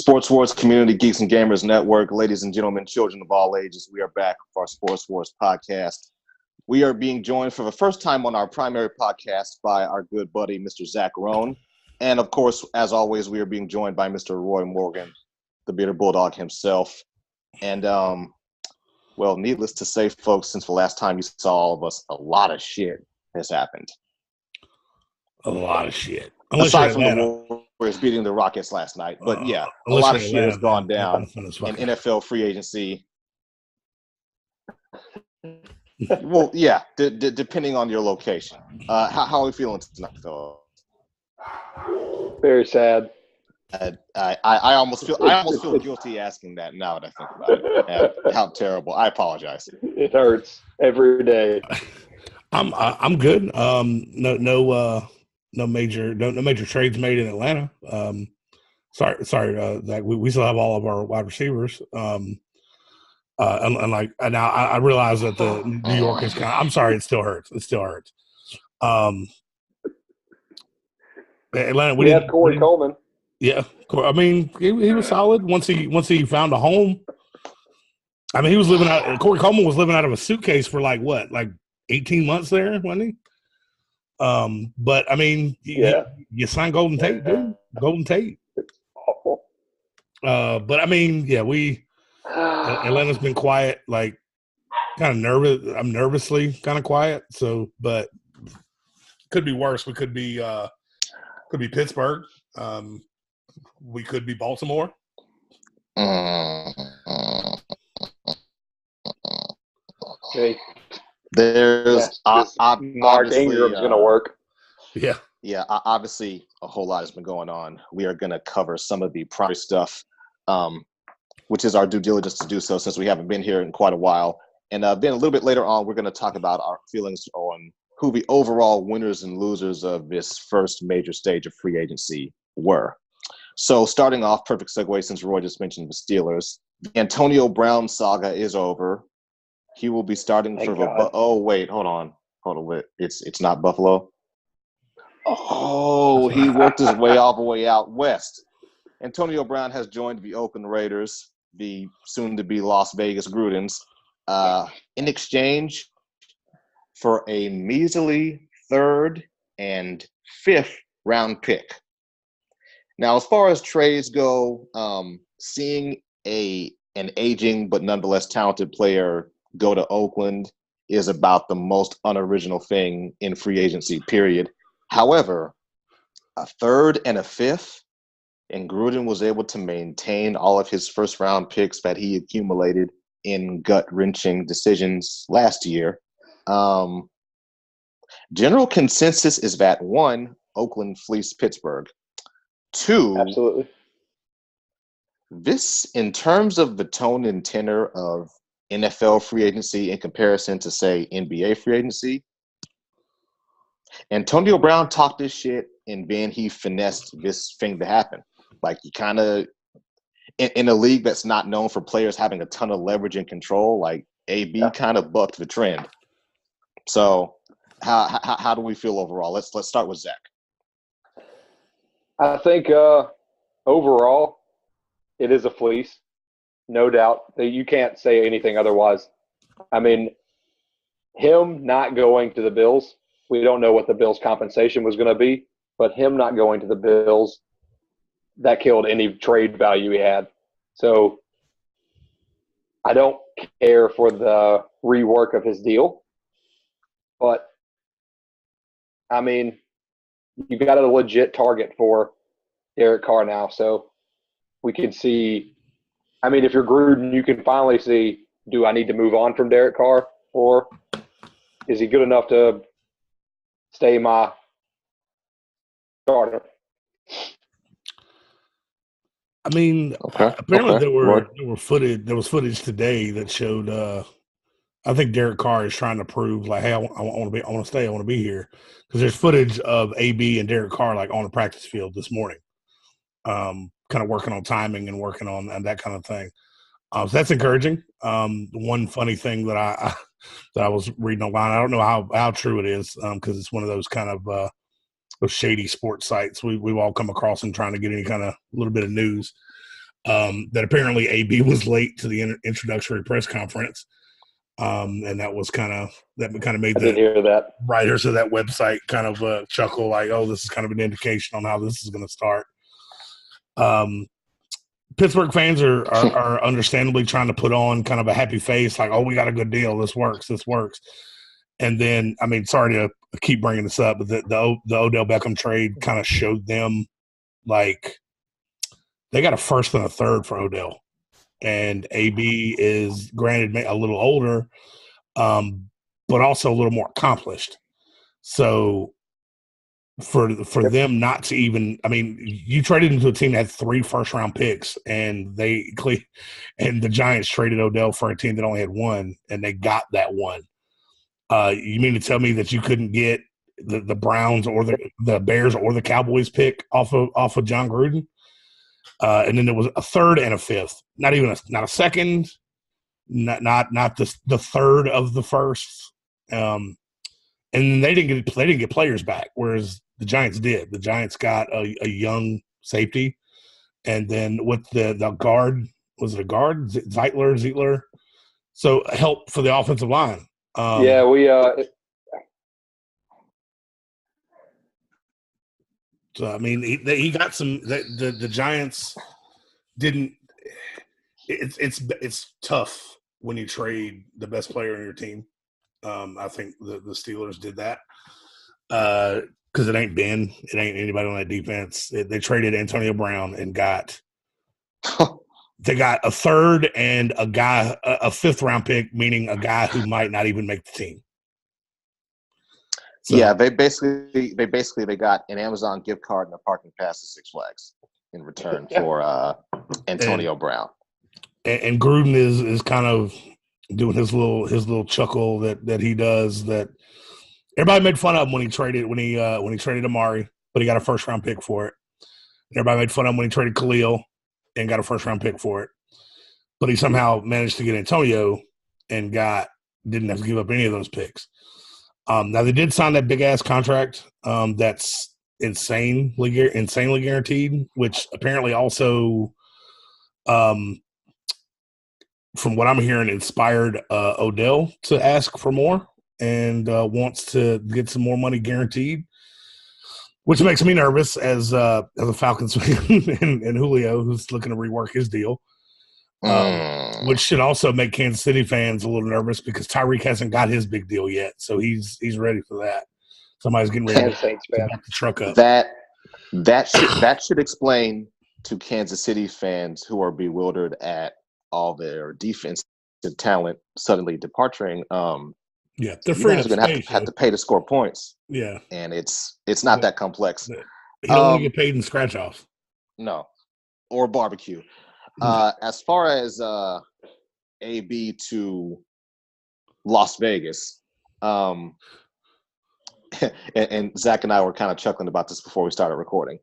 Sports Wars Community Geeks and Gamers Network. Ladies and gentlemen, children of all ages, we are back for our Sports Wars podcast. We are being joined for the first time on our primary podcast by our good buddy, Mr. Zach Rone. And of course, as always, we are being joined by Mr. Roy Morgan, the Bearded Bulldog himself. And, well, needless to say, folks, since the last time you saw all of us, a lot of shit has happened. A lot of shit. Aside from the Warriors beating the Rockets last night. But yeah, a lot of shit has gone down in NFL free agency. Well, yeah, depending on your location. How are we feeling tonight, fellas? Very sad. I almost feel guilty asking that now that I think about it. How terrible! I apologize. It hurts every day. I'm good. No major trades made in Atlanta. Sorry, Zach. We still have all of our wide receivers. And now I realize that the New York is kind of. I'm sorry, it still hurts. Atlanta. We have Corey Coleman. Yeah, I mean he was solid once he found a home. I mean he was living out. Corey Coleman was living out of a suitcase for like 18 months there, wasn't he? But I mean, you signed Golden Tate, dude. Golden Tate. But I mean, yeah, Atlanta's been quiet, like kind of nervous. I'm nervously kind of quiet. So, but could be worse. We could be Pittsburgh. We could be Baltimore. Okay. There's Mark Ingram's going to work. Yeah, obviously a whole lot has been going on. We are going to cover some of the primary stuff, which is our due diligence to do so since we haven't been here in quite a while. And then a little bit later on, we're going to talk about our feelings on who the overall winners and losers of this first major stage of free agency were. So starting off, perfect segue since Roy just mentioned the Steelers. The Antonio Brown saga is over. He will be starting for the – oh, wait, hold on. Wait. It's not Buffalo? Oh, he worked his way all the way out west. Antonio Brown has joined the Oakland Raiders, the soon-to-be Las Vegas Grudens, in exchange for a measly 3rd and 5th round pick. Now, as far as trades go, seeing an aging but nonetheless talented player go to Oakland is about the most unoriginal thing in free agency, period. However, a 3rd and a 5th, and Gruden was able to maintain all of his first-round picks that he accumulated in gut-wrenching decisions last year. General consensus is that 1, Oakland fleeced Pittsburgh. 2, absolutely. This, in terms of the tone and tenor of NFL free agency in comparison to, say, NBA free agency, Antonio Brown talked this shit and then he finessed this thing to happen. Like, he kind of, in a league that's not known for players having a ton of leverage and control, like, AB kind of bucked the trend. So, how do we feel overall? Let's start with Zach. I think overall, it is a fleece, no doubt. That you can't say anything otherwise. I mean, him not going to the Bills, we don't know what the Bills' compensation was going to be, but him not going to the Bills, that killed any trade value he had. So I don't care for the rework of his deal, but I mean, you got a legit target for Derek Carr now, so we can see. I mean, if you're Gruden, you can finally see: do I need to move on from Derek Carr, or is he good enough to stay my starter? I mean, apparently there was footage today that showed. I think Derek Carr is trying to prove, like, hey, I want to stay, I want to be here, because there's footage of AB and Derek Carr like on the practice field this morning, kind of working on timing and working on and that kind of thing. So that's encouraging. One funny thing that I was reading online, I don't know how true it is, because it's one of those kind of those shady sports sites we've all come across and trying to get any kind of little bit of news. that apparently AB was late to the introductory press conference. And that made the writers of that website kind of chuckle, like, oh, this is kind of an indication on how this is going to start. Pittsburgh fans are understandably trying to put on kind of a happy face, like, oh, we got a good deal. This works. And then, I mean, sorry to keep bringing this up, but the Odell Beckham trade kind of showed them, like, they got a first and a third for Odell. And AB is, granted, a little older, but also a little more accomplished. So for them not to even, I mean, you traded into a team that had 3 first-round picks, and the Giants traded Odell for a team that only had 1, and they got that 1. You mean to tell me that you couldn't get the Browns or the Bears or the Cowboys pick off of John Gruden? And then there was a third and a fifth, not a second, not the third of the first. And they didn't get players back, whereas the Giants did. The Giants got a young safety, and then with the guard, was it a guard? Zeitler. So help for the offensive line. So I mean, he got some. The Giants didn't. It's tough when you trade the best player on your team. I think the Steelers did that because it ain't anybody on that defense. They traded Antonio Brown and got they got a third and a 5th round pick, meaning a guy who might not even make the team. So, yeah, they basically got an Amazon gift card and a parking pass to Six Flags in return for Antonio Brown. And Gruden is kind of doing his little chuckle that he does, that everybody made fun of him when he traded Amari, but he got a first round pick for it. Everybody made fun of him when he traded Khalil and got a first round pick for it, but he somehow managed to get Antonio and didn't have to give up any of those picks. Now they did sign that big ass contract that's insanely guaranteed, which apparently also, from what I'm hearing, inspired Odell to ask for more and wants to get some more money guaranteed, which makes me nervous as a Falcons fan and Julio, who's looking to rework his deal. Which should also make Kansas City fans a little nervous because Tyreek hasn't got his big deal yet, so he's ready for that. Somebody's getting ready to back the truck up. That should explain to Kansas City fans who are bewildered at all their defensive talent suddenly departing. Yeah, they're free to have to pay to score points. Yeah, and it's not that complex. He don't want to get paid in scratch offs. No, or barbecue. As far as AB to Las Vegas, and Zach and I were kind of chuckling about this before we started recording.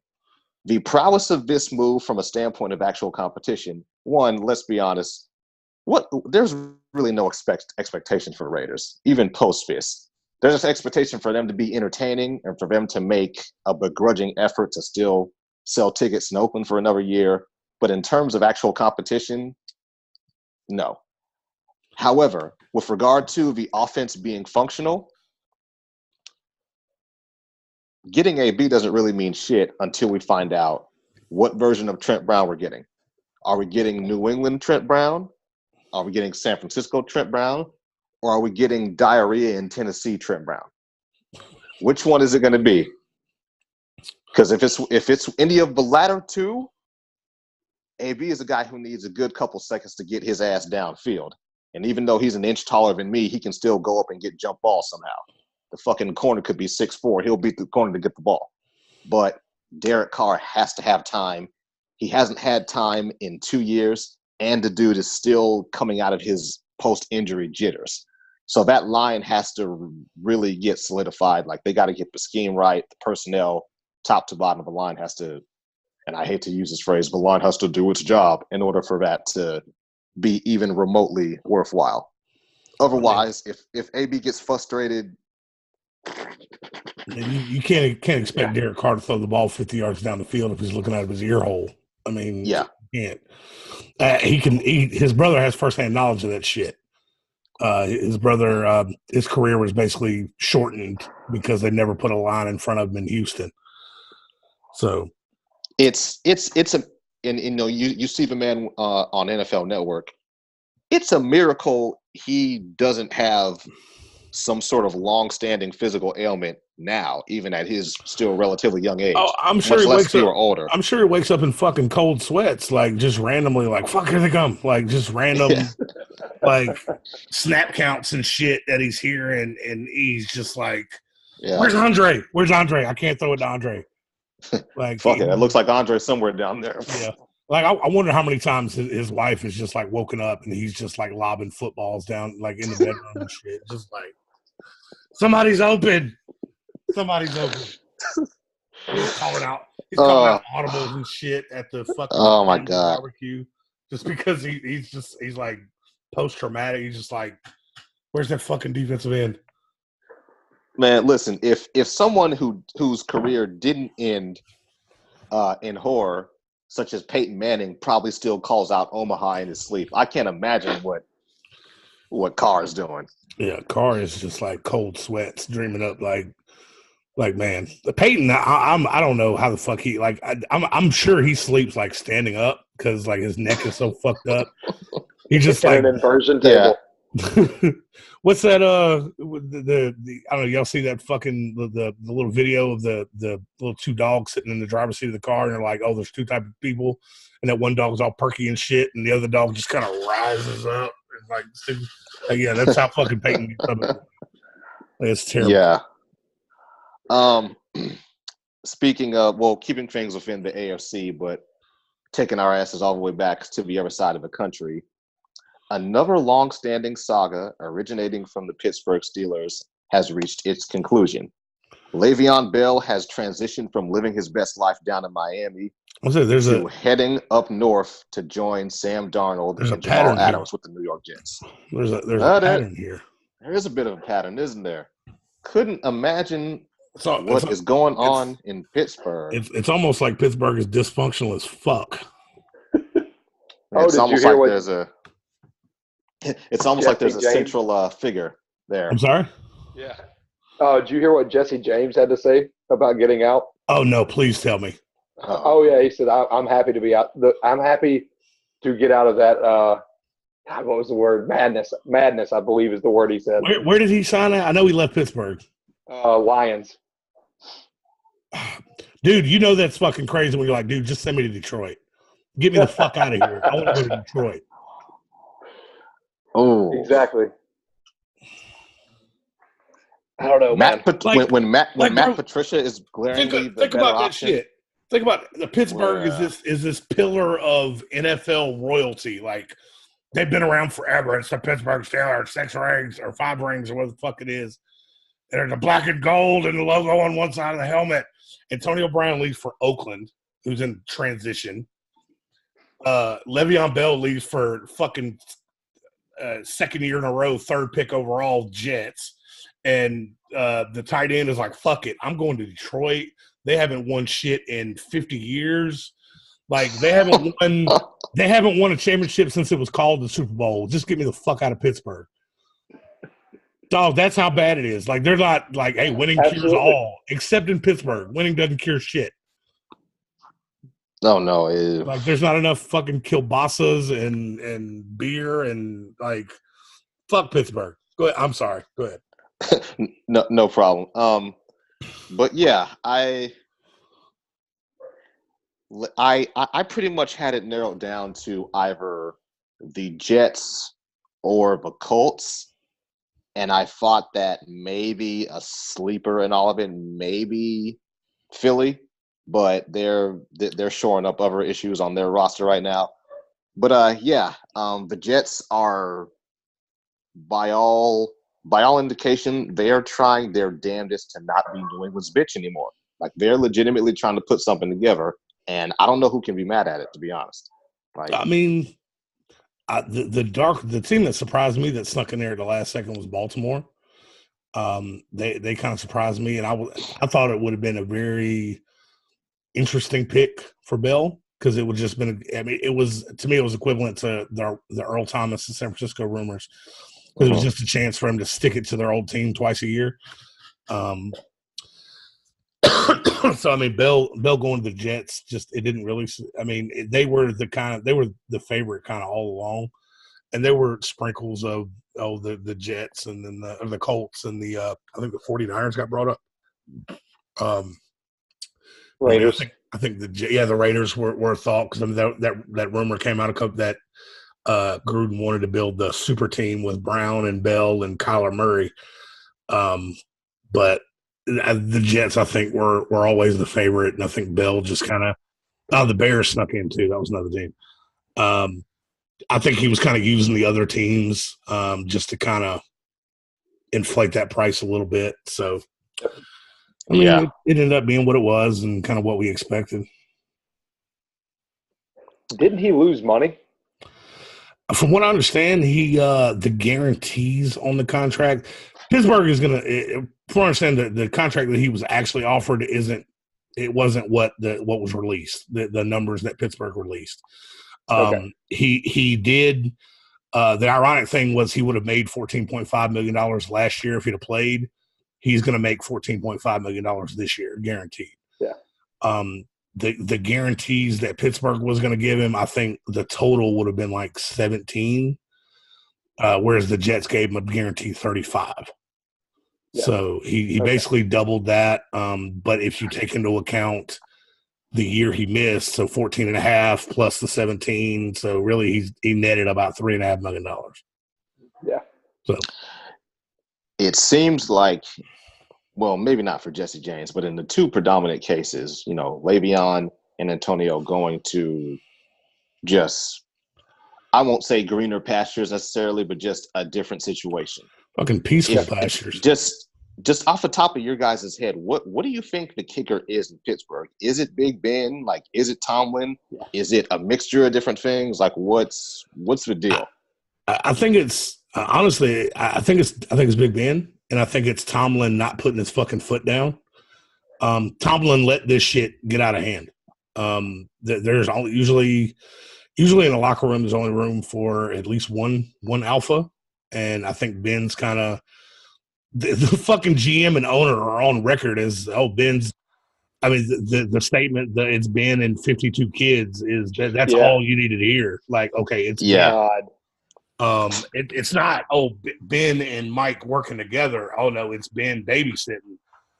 The prowess of this move from a standpoint of actual competition, one, let's be honest, there's really no expectation for the Raiders, even post-Fist. There's an expectation for them to be entertaining and for them to make a begrudging effort to still sell tickets in Oakland for another year. But in terms of actual competition, no. However, with regard to the offense being functional, getting AB doesn't really mean shit until we find out what version of Trent Brown we're getting. Are we getting New England Trent Brown? Are we getting San Francisco Trent Brown? Or are we getting diarrhea in Tennessee Trent Brown? Which one is it going to be? Because if it's any of the latter two, AB is a guy who needs a good couple seconds to get his ass downfield. And even though he's an inch taller than me, he can still go up and get jump ball somehow. The fucking corner could be 6'4". He'll beat the corner to get the ball. But Derek Carr has to have time. He hasn't had time in 2 years, and the dude is still coming out of his post-injury jitters. So that line has to really get solidified. Like, they got to get the scheme right. The personnel, top to bottom of the line, has to, and I hate to use this phrase, the line has to do its job in order for that to be even remotely worthwhile. Otherwise, if AB gets frustrated, you can't expect Derek Carr to throw the ball 50 yards down the field if he's looking out of his ear hole. I mean, yeah, can't. His brother has firsthand knowledge of that shit. His brother, his career was basically shortened because they never put a line in front of him in Houston. So it's a, and you know, you see the man on NFL Network. It's a miracle he doesn't have some sort of long-standing physical ailment now, even at his still relatively young age. Oh, I'm sure much he less wakes if he up. were older. I'm sure he wakes up in fucking cold sweats, like just randomly, like fuck, here they come, like just random, like snap counts and shit that he's hearing, and he's just like, "Where's Andre? Where's Andre? I can't throw it to Andre." Like, fuck it, it looks like Andre somewhere down there. Yeah, like I wonder how many times his wife is just like woken up and he's just like lobbing footballs down like in the bedroom and shit, just like somebody's open. Somebody's open. He's calling out audibles and shit at the fucking my God. barbecue just because he's like post traumatic. He's just like, where's that fucking defensive end? Man, listen, if someone whose career didn't end in horror, such as Peyton Manning, probably still calls out Omaha in his sleep, I can't imagine what Carr is doing. Yeah, Carr is just like cold sweats, dreaming up like man, the Peyton. I don't know how the fuck he like. I'm sure he sleeps like standing up because like his neck is so fucked up. He just like an inversion table. What's that? The I don't know. Y'all see that fucking the little video of the little two dogs sitting in the driver's seat of the car, and they're like, oh, there's two types of people, and that one dog's all perky and shit, and the other dog just kind of rises up and like yeah, that's how fucking Peyton gets up. Like, it's terrible. Yeah. Speaking of, keeping things within the AFC, but taking our asses all the way back to the other side of the country, another long-standing saga originating from the Pittsburgh Steelers has reached its conclusion. Le'Veon Bell has transitioned from living his best life down in Miami to heading up north to join Sam Darnold and Jamal Adams with the New York Jets. There's a pattern here. There is a bit of a pattern, isn't there? Couldn't imagine what is going on in Pittsburgh. It's almost like Pittsburgh is dysfunctional as fuck. It's almost like there's a central figure there. I'm sorry? Yeah. Oh, did you hear what Jesse James had to say about getting out? Oh, no, please tell me. Oh, yeah, he said, I'm happy to be out. I'm happy to get out of that, God, what was the word? Madness, I believe is the word he said. Where did he sign at? I know he left Pittsburgh. Lions. Dude, you know that's fucking crazy when you're like, dude, just send me to Detroit. Get me the fuck out of here. I want to go to Detroit. Oh, exactly. I don't know, man. When Matt Patricia is glaringly the better about option. That shit. Think about it. The Pittsburgh is this pillar of NFL royalty. Like they've been around forever. It's the Pittsburgh Steelers, 6 rings or 5 rings or what the fuck it is. There's the black and gold and the logo on one side of the helmet. Antonio Brown leaves for Oakland, who's in transition. Le'Veon Bell leaves for fucking second year in a row, 3rd pick overall, Jets. And the tight end is like, fuck it, I'm going to Detroit. They haven't won shit in 50 years. Like they haven't won a championship since it was called the Super Bowl. Just get me the fuck out of Pittsburgh. Dog, that's how bad it is. Like they're not like, hey, winning cures all, except in Pittsburgh. Winning doesn't cure shit. No. Like there's not enough fucking kielbasa's and beer and like fuck Pittsburgh. Go ahead. I'm sorry. Go ahead. No problem. But yeah, I pretty much had it narrowed down to either the Jets or the Colts. And I thought that maybe a sleeper in all of it, maybe Philly, but they're shoring up other issues on their roster right now. But the Jets are by all indication they are trying their damnedest to not be New England's bitch anymore. Like they're legitimately trying to put something together, and I don't know who can be mad at it, to be honest. Like, I mean. The team that surprised me that snuck in there at the last second was Baltimore. They kind of surprised me, and I thought it would have been a very interesting pick for Bell. because it would just been. I mean, it was to me, it was equivalent to the Earl Thomas and San Francisco rumors. It was just a chance for him to stick it to their old team twice a year. So I mean, Bell going to the Jets, just it didn't really. I mean, they were the favorite kind of all along, and there were sprinkles of the Jets and then the Colts and the I think the 49ers got brought up. Raiders. I think the Raiders were a thought because I mean, that rumor came out of that Gruden wanted to build the super team with Brown and Bell and Kyler Murray, but the Jets I think were always the favorite, and I think Bell just kind of the Bears snuck in too. That was another team. I think he was kind of using the other teams just to kind of inflate that price a little bit. So. I mean, it ended up being what it was and kind of what we expected. Didn't he lose money? From what I understand, the guarantees on the contract, Pittsburgh is going to, from what I understand, the contract that he was actually offered wasn't what was released, the numbers that Pittsburgh released. Okay. He did, the ironic thing was he would have made $14.5 million last year if he'd have played. He's going to make $14.5 million this year, guaranteed. Yeah. The guarantees that Pittsburgh was going to give him, I think the total would have been like 17, whereas the Jets gave him a guarantee 35. Yeah. So he basically doubled that. But if you take into account the year he missed, so 14.5 plus the 17, so really he netted about $3.5 million. Yeah. So. It seems like, well, maybe not for Jesse James, but in the two predominant cases, Le'Veon and Antonio going to just, I won't say greener pastures necessarily, but just a different situation. Fucking peaceful pastures. Just off the top of your guys' head, what do you think the kicker is in Pittsburgh? Is it Big Ben? Like, is it Tomlin? Yeah. Is it a mixture of different things? Like, what's the deal? I think it's. Honestly, I think it's Big Ben, and I think it's Tomlin not putting his fucking foot down. Tomlin let this shit get out of hand. There's usually in the locker room there's only room for at least one alpha, and I think Ben's kind of the fucking GM and owner are on record as Ben's. I mean the statement that it's Ben and 52 kids is that's all you needed to hear. Like, okay, it's God. It's not, Ben and Mike working together. Oh, no, it's Ben babysitting.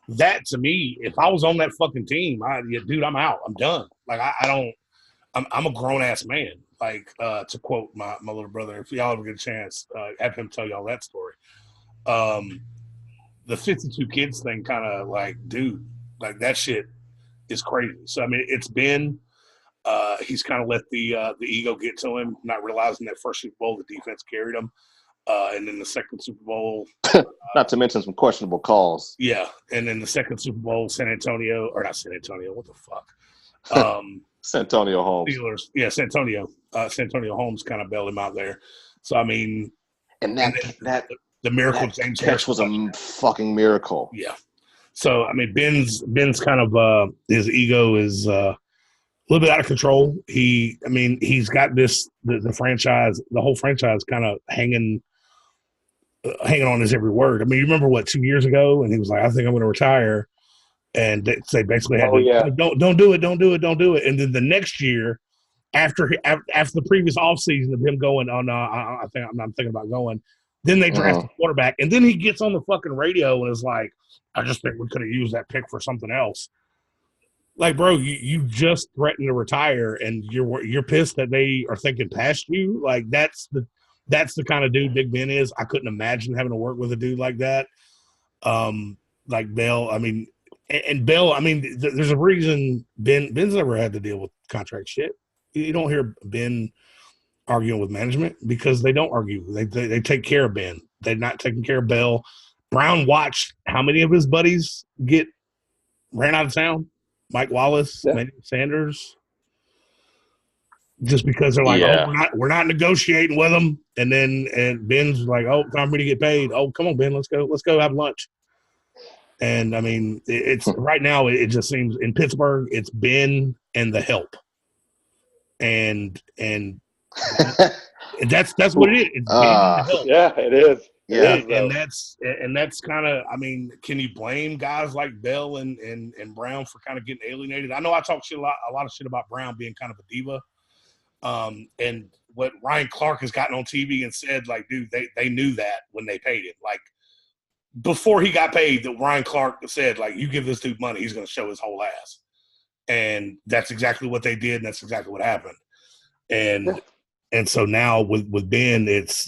That, to me, if I was on that fucking team, dude, I'm out. I'm done. Like, I'm a grown-ass man. Like, to quote my little brother, if y'all ever get a chance, have him tell y'all that story. The 52 kids thing kind of like, dude, like that shit is crazy. So, I mean, it's Ben. He's kind of let the ego get to him, not realizing that first Super Bowl the defense carried him, and then the second Super Bowl, not to mention some questionable calls. Yeah, and then the second Super Bowl, San Antonio, what the fuck? Santonio Holmes. Steelers, yeah, Santonio Holmes kind of bailed him out there. So I mean, and the miracle James catch was a fucking miracle. Yeah. So I mean, Ben's kind of his ego is. A little bit out of control. He's got the franchise, the whole franchise kind of hanging on his every word. I mean, you remember 2 years ago, and he was like, "I think I'm going to retire," and they basically had don't do it. And then the next year, after the previous offseason of him going, "Oh no, I'm thinking about going," then they draft a quarterback, and then he gets on the fucking radio and is like, "I just think we could have used that pick for something else." Like, bro, you just threatened to retire, and you're pissed that they are thinking past you. Like, that's the kind of dude Big Ben is. I couldn't imagine having to work with a dude like that. Like Bell, I mean, and Bell, I mean, there's a reason Ben's never had to deal with contract shit. You don't hear Ben arguing with management because they don't argue. They take care of Ben. They're not taking care of Bell. Brown watched how many of his buddies get ran out of town. Mike Wallace, Emmanuel Sanders, just because they're like, we're not negotiating with them, and Ben's like, time for me to get paid. Oh, come on, Ben, let's go have lunch. And I mean, it's right now. It just seems in Pittsburgh, it's Ben and the help. and that's what it is. It's Ben in the help. Yeah, it is. Yeah, and that's kind of. I mean, can you blame guys like Bell and Brown for kind of getting alienated? I know I talk a lot of shit about Brown being kind of a diva, and what Ryan Clark has gotten on TV and said, like, dude, they knew that when they paid him, like before he got paid. That Ryan Clark said, like, you give this dude money, he's going to show his whole ass, and that's exactly what they did, and that's exactly what happened, And so now with Ben, it's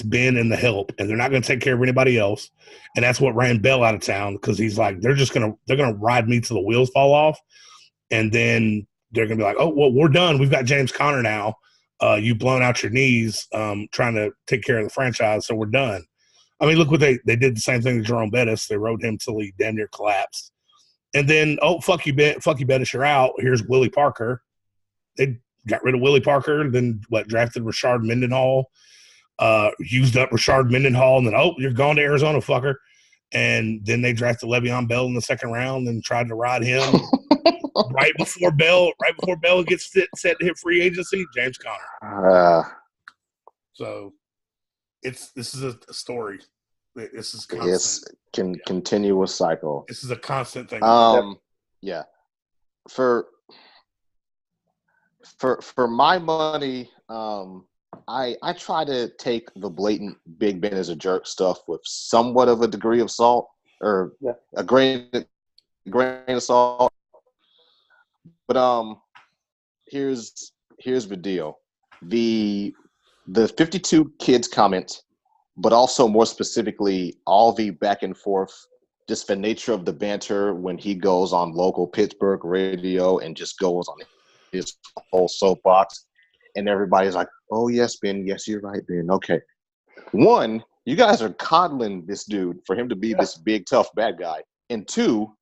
Ben and the help, and they're not going to take care of anybody else, and that's what ran Bell out of town because he's like they're gonna ride me till the wheels fall off, and then they're gonna be like, oh well, we're done. We've got James Conner now. You've blown out your knees trying to take care of the franchise, so we're done. I mean, look what they did the same thing to Jerome Bettis. They rode him till he damn near collapsed, and then fuck you Bettis, you're out. Here's Willie Parker. They got rid of Willie Parker, then drafted Rashard Mendenhall, used up Rashard Mendenhall, and then, you're gone to Arizona, fucker. And then they drafted Le'Veon Bell in the second round and tried to ride him right before Bell gets set to hit free agency, James Conner. So this is a story. This is constant. It's continuous cycle. This is a constant thing. Yeah. For my money, I try to take the blatant Big Ben is a jerk stuff with somewhat of a degree of salt or a grain of salt. But here's the deal: the 52 kids comment, but also more specifically all the back and forth, just the nature of the banter when he goes on local Pittsburgh radio and just goes on his whole soapbox, and everybody's like, oh yes, Ben, yes, you're right, Ben. Okay, one, you guys are coddling this dude for him to be this big tough bad guy, and two,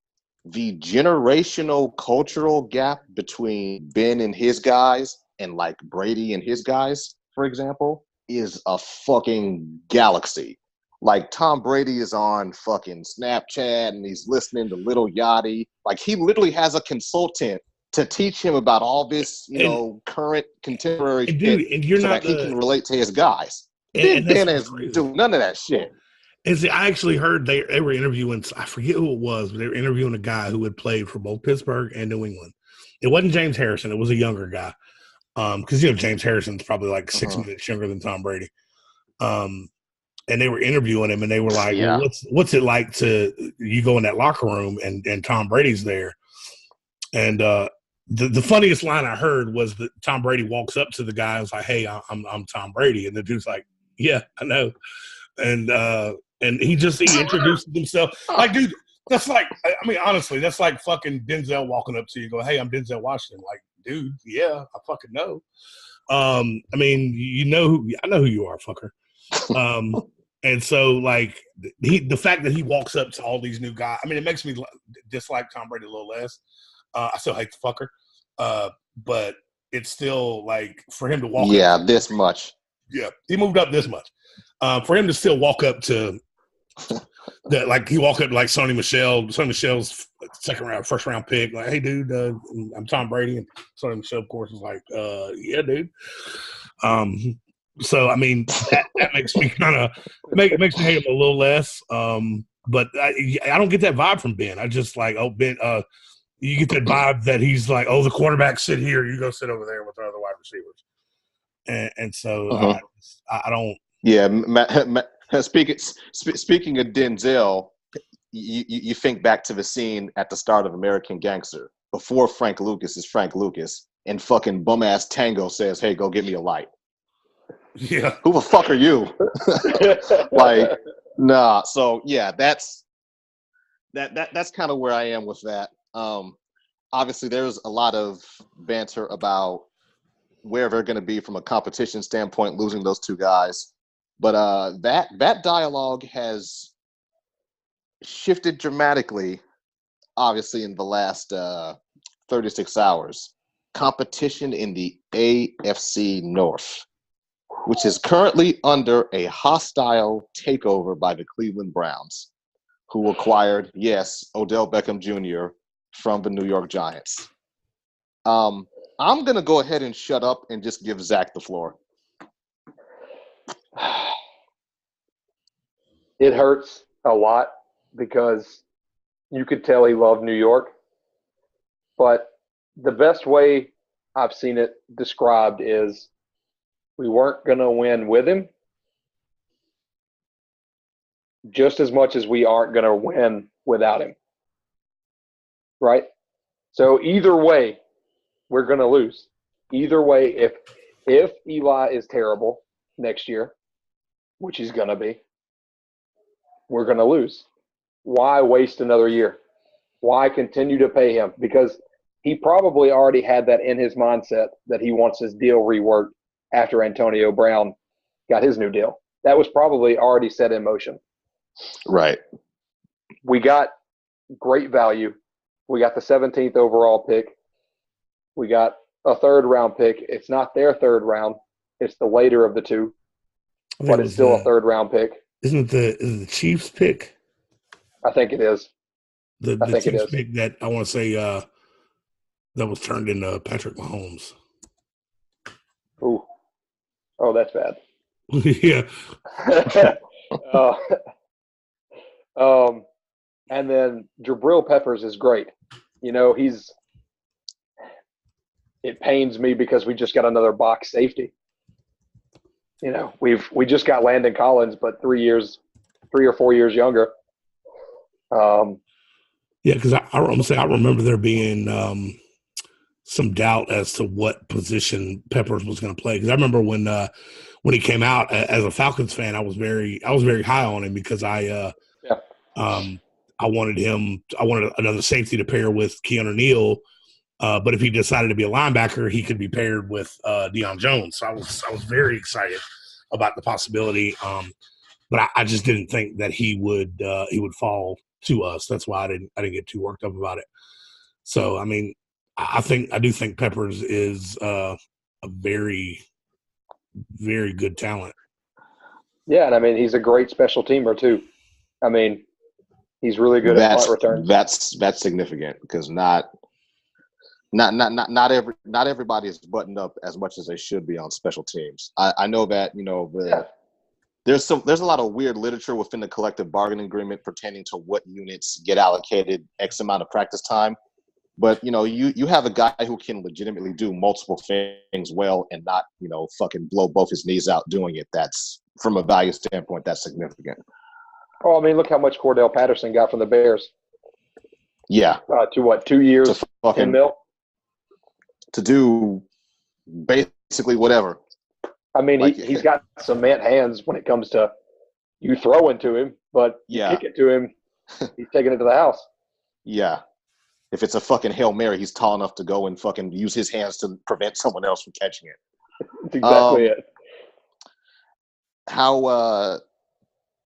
the generational cultural gap between Ben and his guys and like Brady and his guys, for example, is a fucking galaxy. Like Tom Brady is on fucking Snapchat and he's listening to Lil Yachty. Like he literally has a consultant to teach him about all this, current contemporary shit, and you're so not that he can relate to his guys. Ben is doing none of that shit. And see, I actually heard they were interviewing, I forget who it was, but they were interviewing a guy who had played for both Pittsburgh and New England. It wasn't James Harrison. It was a younger guy. Because, James Harrison's probably like 6 minutes younger than Tom Brady. And they were interviewing him, and they were like, well, what's it like to you go in that locker room and Tom Brady's there? And the funniest line I heard was that Tom Brady walks up to the guy and was like, hey, I'm Tom Brady. And the dude's like, yeah, I know. And he introduced himself. Like, dude, that's like, I mean, honestly, that's like fucking Denzel walking up to you and go, hey, I'm Denzel Washington. Like, dude, yeah, I fucking know. I mean, I know who you are, fucker. And so, like, the fact that he walks up to all these new guys, I mean, it makes me dislike Tom Brady a little less. I still hate the fucker. But it's still, like, for him to walk up. This much. Yeah, he moved up this much. For him to still walk up to that, like he walked up to like Sony Michel's first round pick, like, hey dude, I'm Tom Brady, and Sony Michel, of course, was like, yeah, dude. So I mean, that makes me makes me hate him a little less. But I don't get that vibe from Ben. I just like, Ben, you get that vibe that he's like, the quarterback sit here, you go sit over there with the other wide receivers, and so I don't. Yeah, speaking of Denzel, you think back to the scene at the start of American Gangster before Frank Lucas is Frank Lucas, and fucking bum ass Tango says, "Hey, go get me a light." Yeah, who the fuck are you? Like, nah. So yeah, that's kind of where I am with that. Obviously, there's a lot of banter about where they're going to be from a competition standpoint, losing those two guys. But that dialogue has shifted dramatically, obviously, in the last 36 hours. Competition in the AFC North, which is currently under a hostile takeover by the Cleveland Browns, who acquired, Odell Beckham Jr. from the New York Giants. I'm going to go ahead and shut up and just give Zach the floor. It hurts a lot because you could tell he loved New York. But the best way I've seen it described is we weren't going to win with him just as much as we aren't going to win without him. Right? So either way, we're going to lose. Either way, if Eli is terrible next year, which he's going to be, we're going to lose. Why waste another year? Why continue to pay him? Because he probably already had that in his mindset that he wants his deal reworked after Antonio Brown got his new deal. That was probably already set in motion. Right. We got great value. We got the 17th overall pick. We got a third-round pick. It's not their third round. It's the later of the two, but it's still a third-round pick. Isn't it the Chiefs pick? I think it is. The Chiefs pick that I want to say that was turned into Patrick Mahomes. Ooh. Oh, that's bad. Yeah. And then Jabril Peppers is great. You know, it pains me because we just got another box safety. You know, we just got Landon Collins, but 3 or 4 years younger. Yeah, because I remember there being some doubt as to what position Peppers was going to play. Because I remember when he came out as a Falcons fan, I was very high on him because I wanted another safety to pair with Keanu Neal. But if he decided to be a linebacker, he could be paired with Deion Jones. So I was very excited about the possibility. But I just didn't think that he would fall to us. That's why I didn't get too worked up about it. So I mean, I do think Peppers is a very, very good talent. Yeah, and I mean he's a great special teamer too. I mean, he's really good at punt returns. That's significant because not everybody is buttoned up as much as they should be on special teams. I know that there's a lot of weird literature within the collective bargaining agreement pertaining to what units get allocated X amount of practice time. But you have a guy who can legitimately do multiple things well and not fucking blow both his knees out doing it. That's from a value standpoint, that's significant. Oh, I mean, look how much Cordell Patterson got from the Bears. Yeah. To what, 2 years, $10 million? To do basically whatever. I mean, he's got cement hands when it comes to you throwing to him, but you kick it to him, he's taking it to the house. Yeah. If it's a fucking Hail Mary, he's tall enough to go and fucking use his hands to prevent someone else from catching it. That's exactly it. How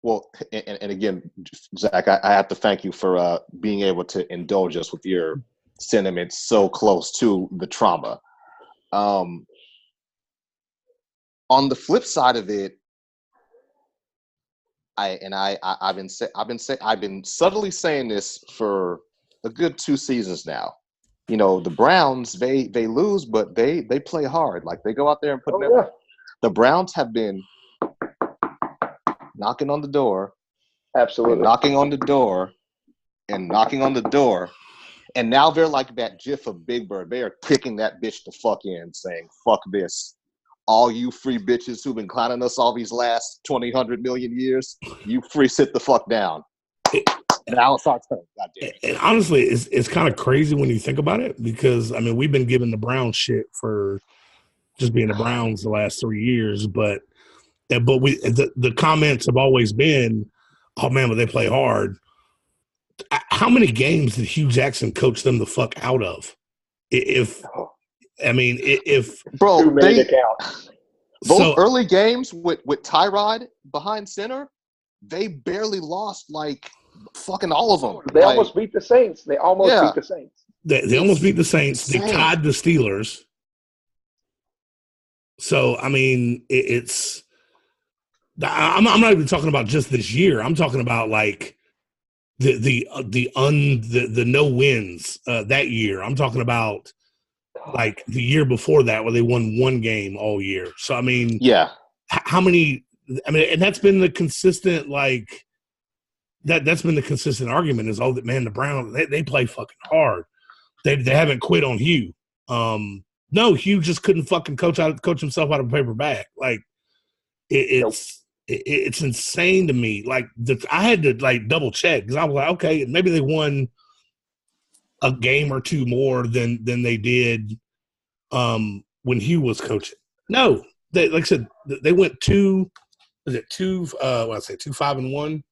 well, and again, Zach, I have to thank you for being able to indulge us with your sentiments so close to the trauma. On the flip side of it, I've been subtly saying this for a good 2 seasons now. The Browns, they lose, but they play hard. Like they go out there and put them. The Browns have been knocking on the door. Absolutely. And knocking on the door and knocking on the door. And now they're like that gif of Big Bird. They are kicking that bitch the fuck in, saying, fuck this. All you free bitches who've been clowning us all these last 100 million years, you free sit the fuck down. Now it's our turn. Goddamn. And honestly, it's kind of crazy when you think about it because, I mean, we've been giving the Browns shit for just being the Browns the last 3 years, but the comments have always been, oh, man, but they play hard. How many games did Hugh Jackson coach them the fuck out of? If bro, those early games with Tyrod behind center, they barely lost like fucking all of them. They almost beat the Saints. They almost beat the Saints. They almost beat the Saints. They tied the Steelers. So I mean, I'm not even talking about just this year. I'm talking about like the no wins that year. I'm talking about like the year before that where they won one game all year. So, I mean, yeah. How many – I mean, and that's been the consistent, like – that's been the consistent argument is, that, man, the Browns, they play fucking hard. They haven't quit on Hugh. No, Hugh just couldn't fucking coach himself out of a paper bag. Like, it's insane to me. Like, I had to, like, double-check because I was like, okay, maybe they won a game or two more than they did when Hugh was coaching. No. They, like I said, they went 2-5-1?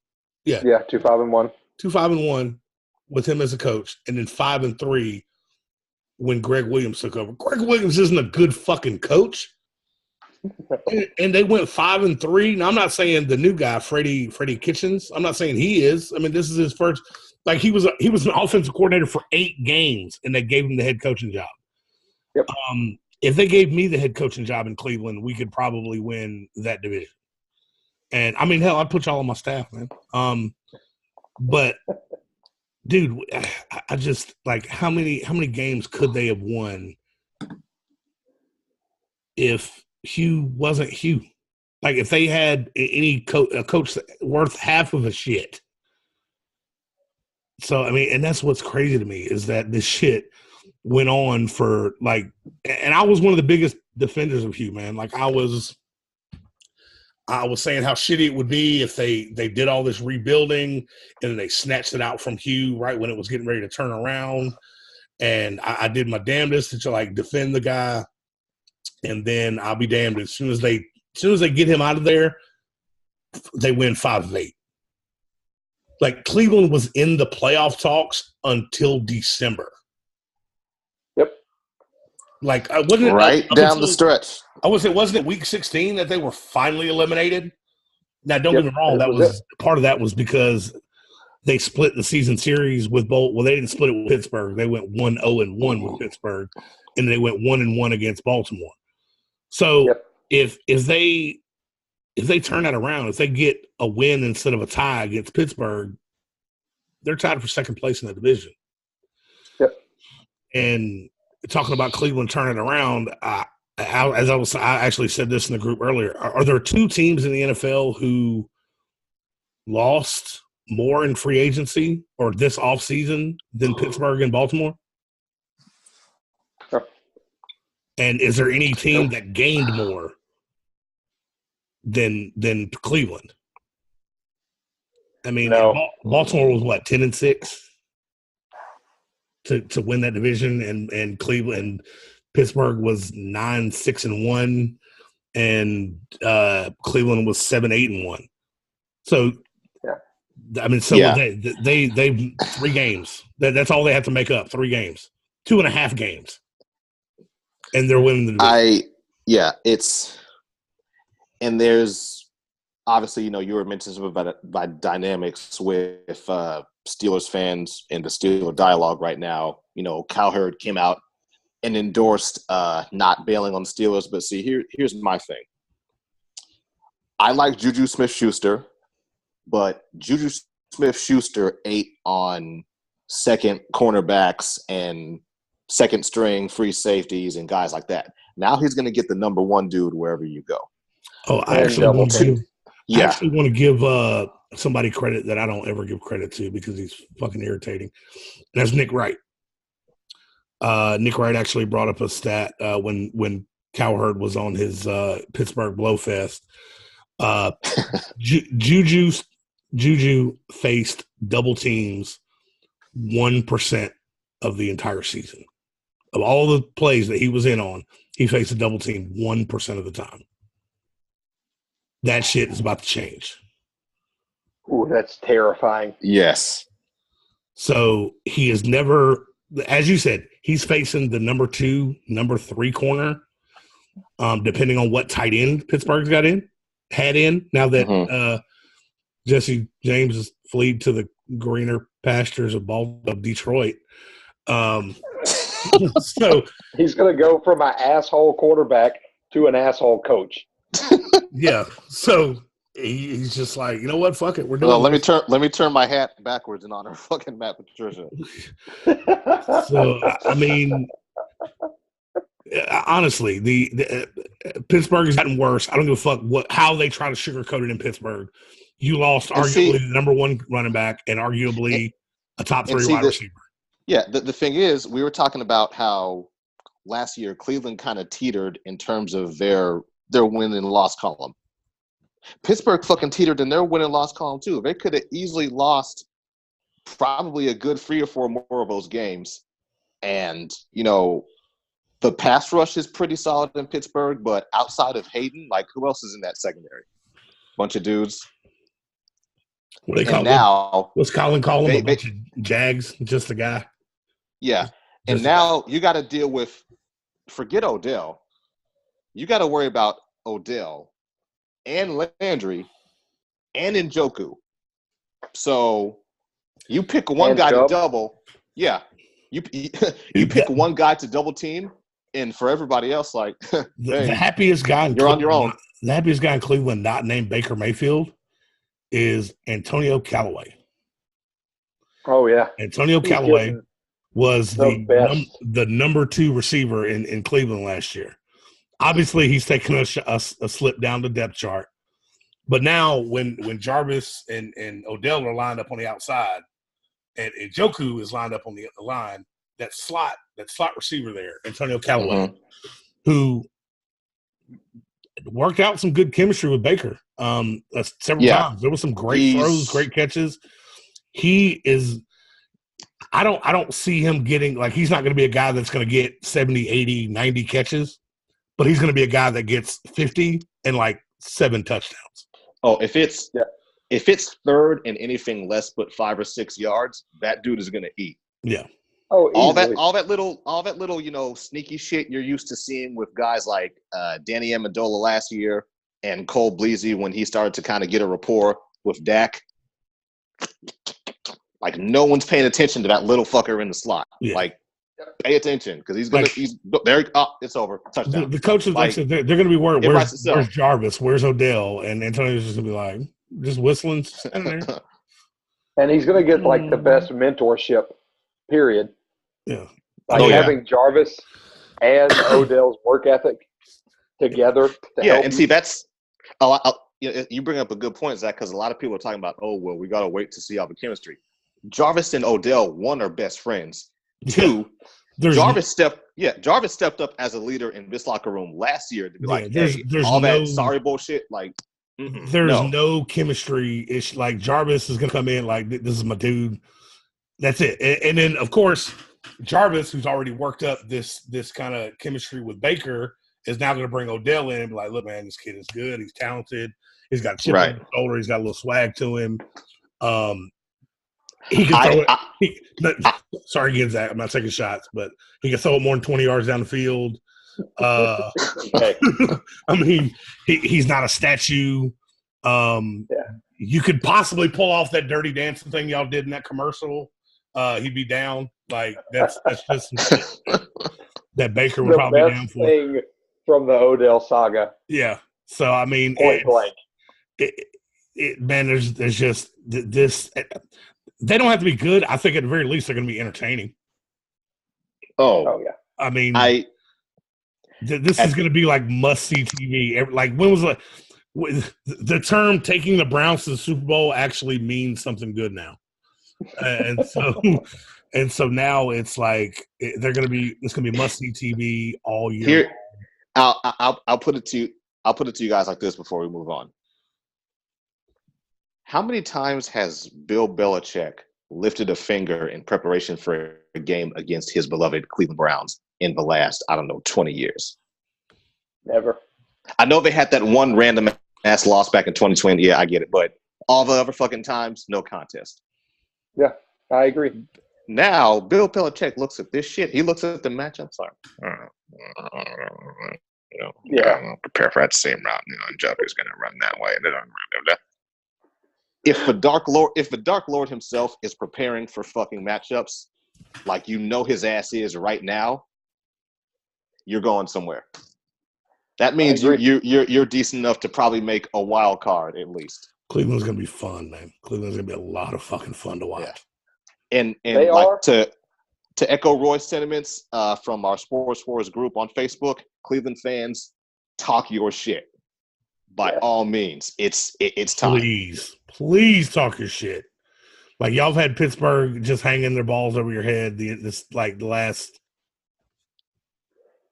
Yeah. Yeah, 2-5-1. 2-5-1 with him as a coach, and then 5-3 when Greg Williams took over. Greg Williams isn't a good fucking coach. And they went 5-3. Now, I'm not saying the new guy, Freddie Kitchens, I'm not saying he is. I mean, this is his first – like, he was an offensive coordinator for 8 games, and they gave him the head coaching job. Yep. If they gave me the head coaching job in Cleveland, we could probably win that division. And, I mean, hell, I'd put y'all on my staff, man. But, dude, I just – like, how many games could they have won if Hugh wasn't Hugh? Like, if they had a coach worth half of a shit. So, I mean, and that's what's crazy to me is that this shit went on for, like – and I was one of the biggest defenders of Hugh, man. Like, I was saying how shitty it would be if they did all this rebuilding and then they snatched it out from Hugh right when it was getting ready to turn around. And I did my damnedest to, like, defend the guy. And then I'll be damned as soon as they get him out of there, they win 5-8. Like, Cleveland was in the playoff talks until December. Yep. Like, wasn't it right down the stretch? Wasn't it week 16 that they were finally eliminated? Now, don't get me wrong. That was part of that was because they split the season series with both. Well, they didn't split it with Pittsburgh. They went 1-0-1 with Pittsburgh, and they went 1-1 against Baltimore. So if they turn that around, if they get a win instead of a tie against Pittsburgh, they're tied for second place in the division. Yep. And talking about Cleveland turning around, I actually said this in the group earlier. Are there 2 teams in the NFL who lost more in free agency or this offseason than Pittsburgh and Baltimore? Sure. And is there any team that gained more than Cleveland? I mean, Baltimore was what, 10-6 to win that division, and Cleveland and Pittsburgh was 9-6-1, and Cleveland was 7-8-1. So, I mean, they 3 games. That's all they have to make up. 3 games, 2.5 games, and they're winning the division. And there's obviously, you were mentioning something about dynamics with Steelers fans and the Steelers dialogue right now. Cowherd came out and endorsed not bailing on the Steelers. But see, here's my thing. I like Juju Smith-Schuster, but Juju Smith-Schuster ate on second cornerbacks and second string free safeties and guys like that. Now he's going to get the number 1 dude wherever you go. Oh, I actually want to give somebody credit that I don't ever give credit to because he's fucking irritating. And that's Nick Wright. Nick Wright actually brought up a stat when Cowherd was on his Pittsburgh Blowfest. Juju faced double teams 1% of the entire season. Of all the plays that he was in on, he faced a double team 1% of the time. That shit is about to change. Ooh, that's terrifying. Yes. So he is never, as you said, he's facing the number 2, number 3 corner, depending on what tight end Pittsburgh's had in. Now that Jesse James has fled to the greener pastures of Detroit. So he's going to go from an asshole quarterback to an asshole coach. Yeah. So he's just like, you know what? Fuck it. We're doing. Well, let me turn my hat backwards in honor of fucking Matt Patricia. So I mean, honestly, the Pittsburgh has gotten worse. I don't give a fuck how they try to sugarcoat it in Pittsburgh. You lost arguably the number one running back and arguably a top 3 wide receiver. Yeah, the thing is, we were talking about how last year Cleveland kind of teetered in terms of their win and loss column. Pittsburgh fucking teetered in their win and loss column too. They could have easily lost probably a good 3 or 4 more of those games. And, the pass rush is pretty solid in Pittsburgh, but outside of Hayden, like, who else is in that secondary? Bunch of dudes. What's Colin call him? A bunch of Jags, just a guy. Yeah. And now you got to deal with, forget Odell. You got to worry about Odell and Landry and Njoku. So you pick one guy to double. Yeah. You pick one guy to double team, and for everybody else, like, the happiest guy you're on your own. The happiest guy in Cleveland not named Baker Mayfield is Antonio Callaway. Oh, yeah. Antonio Callaway was the number 2 receiver in Cleveland last year. Obviously, he's taken a slip down the depth chart. But now when Jarvis and Odell are lined up on the outside and Njoku is lined up on the line, that slot receiver there, Antonio Callaway, who worked out some good chemistry with Baker several times. There was some great throws, great catches. He is – I don't see him getting – like, he's not going to be a guy that's going to get 70, 80, 90 catches, but he's going to be a guy that gets 50 and, like, 7 touchdowns. Oh, if it's third and anything less but 5 or 6 yards, that dude is going to eat. Yeah. Oh, all that little, sneaky shit you're used to seeing with guys like Danny Amendola last year and Cole Beasley when he started to kind of get a rapport with Dak. Like, no one's paying attention to that little fucker in the slot. Yeah. Like, pay attention because he's there. It's over. Touchdown. The coaches, like, they're going to be worried. Where's Jarvis? Where's Odell? And Antonio's just going to be like, just whistling. And he's going to get, like, the best mentorship, period. Yeah. Like, having Jarvis and Odell's work ethic together. And see, that's you bring up a good point, Zach, because a lot of people are talking about, we got to wait to see all the chemistry. Jarvis and Odell, 1, are best friends. 2, Jarvis stepped up as a leader in this locker room last year to be that sorry bullshit. Like, there's no chemistry issue. Like, Jarvis is gonna come in like, this is my dude. That's it. And then of course Jarvis, who's already worked up this kind of chemistry with Baker, is now going to bring Odell in and be like, look, man, this kid is good. He's talented. He's got a chip on his shoulder. He's got a little swag to him. He can throw sorry again, Zach. I'm not taking shots, but he can throw it more than 20 yards down the field. I mean, he's not a statue. You could possibly pull off that dirty dancing thing y'all did in that commercial. He'd be down. Like, that's just that Baker would probably be down for. Thing from the Odell saga. Yeah. So, I mean, point blank. Man, there's just this. They don't have to be good. I think at the very least they're going to be entertaining. Oh yeah. I mean, this is going to be like must-see TV. Like, when was the term "taking the Browns to the Super Bowl" actually means something good now? And so now it's like it's going to be must-see TV all year. Here, I'll put it to you guys like this before we move on. How many times has Bill Belichick lifted a finger in preparation for a game against his beloved Cleveland Browns in the last, 20 years? Never. I know they had that one random ass loss back in 2020. Yeah, I get it. But all the other fucking times, no contest. Yeah, I agree. Now, Bill Belichick looks at this shit. He looks at the matchup. Sorry. Prepare for that same route. And Joker's going to run that way. If the Dark Lord himself is preparing for fucking matchups, like his ass is right now, you're going somewhere. That means you're decent enough to probably make a wild card at least. Cleveland's gonna be fun, man. Cleveland's gonna be a lot of fucking fun to watch. Yeah. And like to to echo Roy's sentiments from our Sports Wars group on Facebook, Cleveland fans, talk your shit. By all means, it's time. Please talk your shit. Like, y'all have had Pittsburgh just hanging their balls over your head the last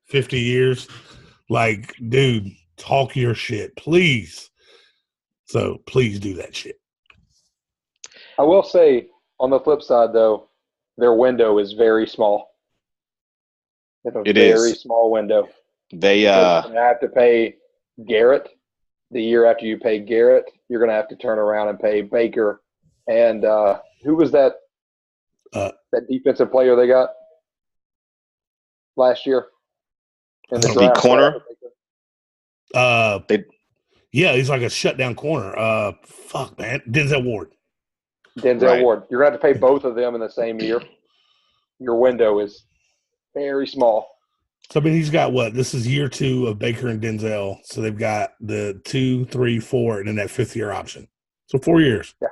50 years. Like, dude, talk your shit, please. So please do that shit. I will say, on the flip side, though, their window is very small. They have a very small window. They have to pay Garrett. The year after you pay Garrett, you're going to have to turn around and pay Baker. And who was that defensive player they got last year in the draft? The corner? Yeah, he's like a shutdown corner. Fuck, man. Denzel Ward. Ward. You're going to have to pay both of them in the same year. Your window is very small. So, I mean, he's got what? This is year 2 of Baker and Denzel. So they've got the 2, 3, 4, and then that 5th year option. So 4 years. Yeah.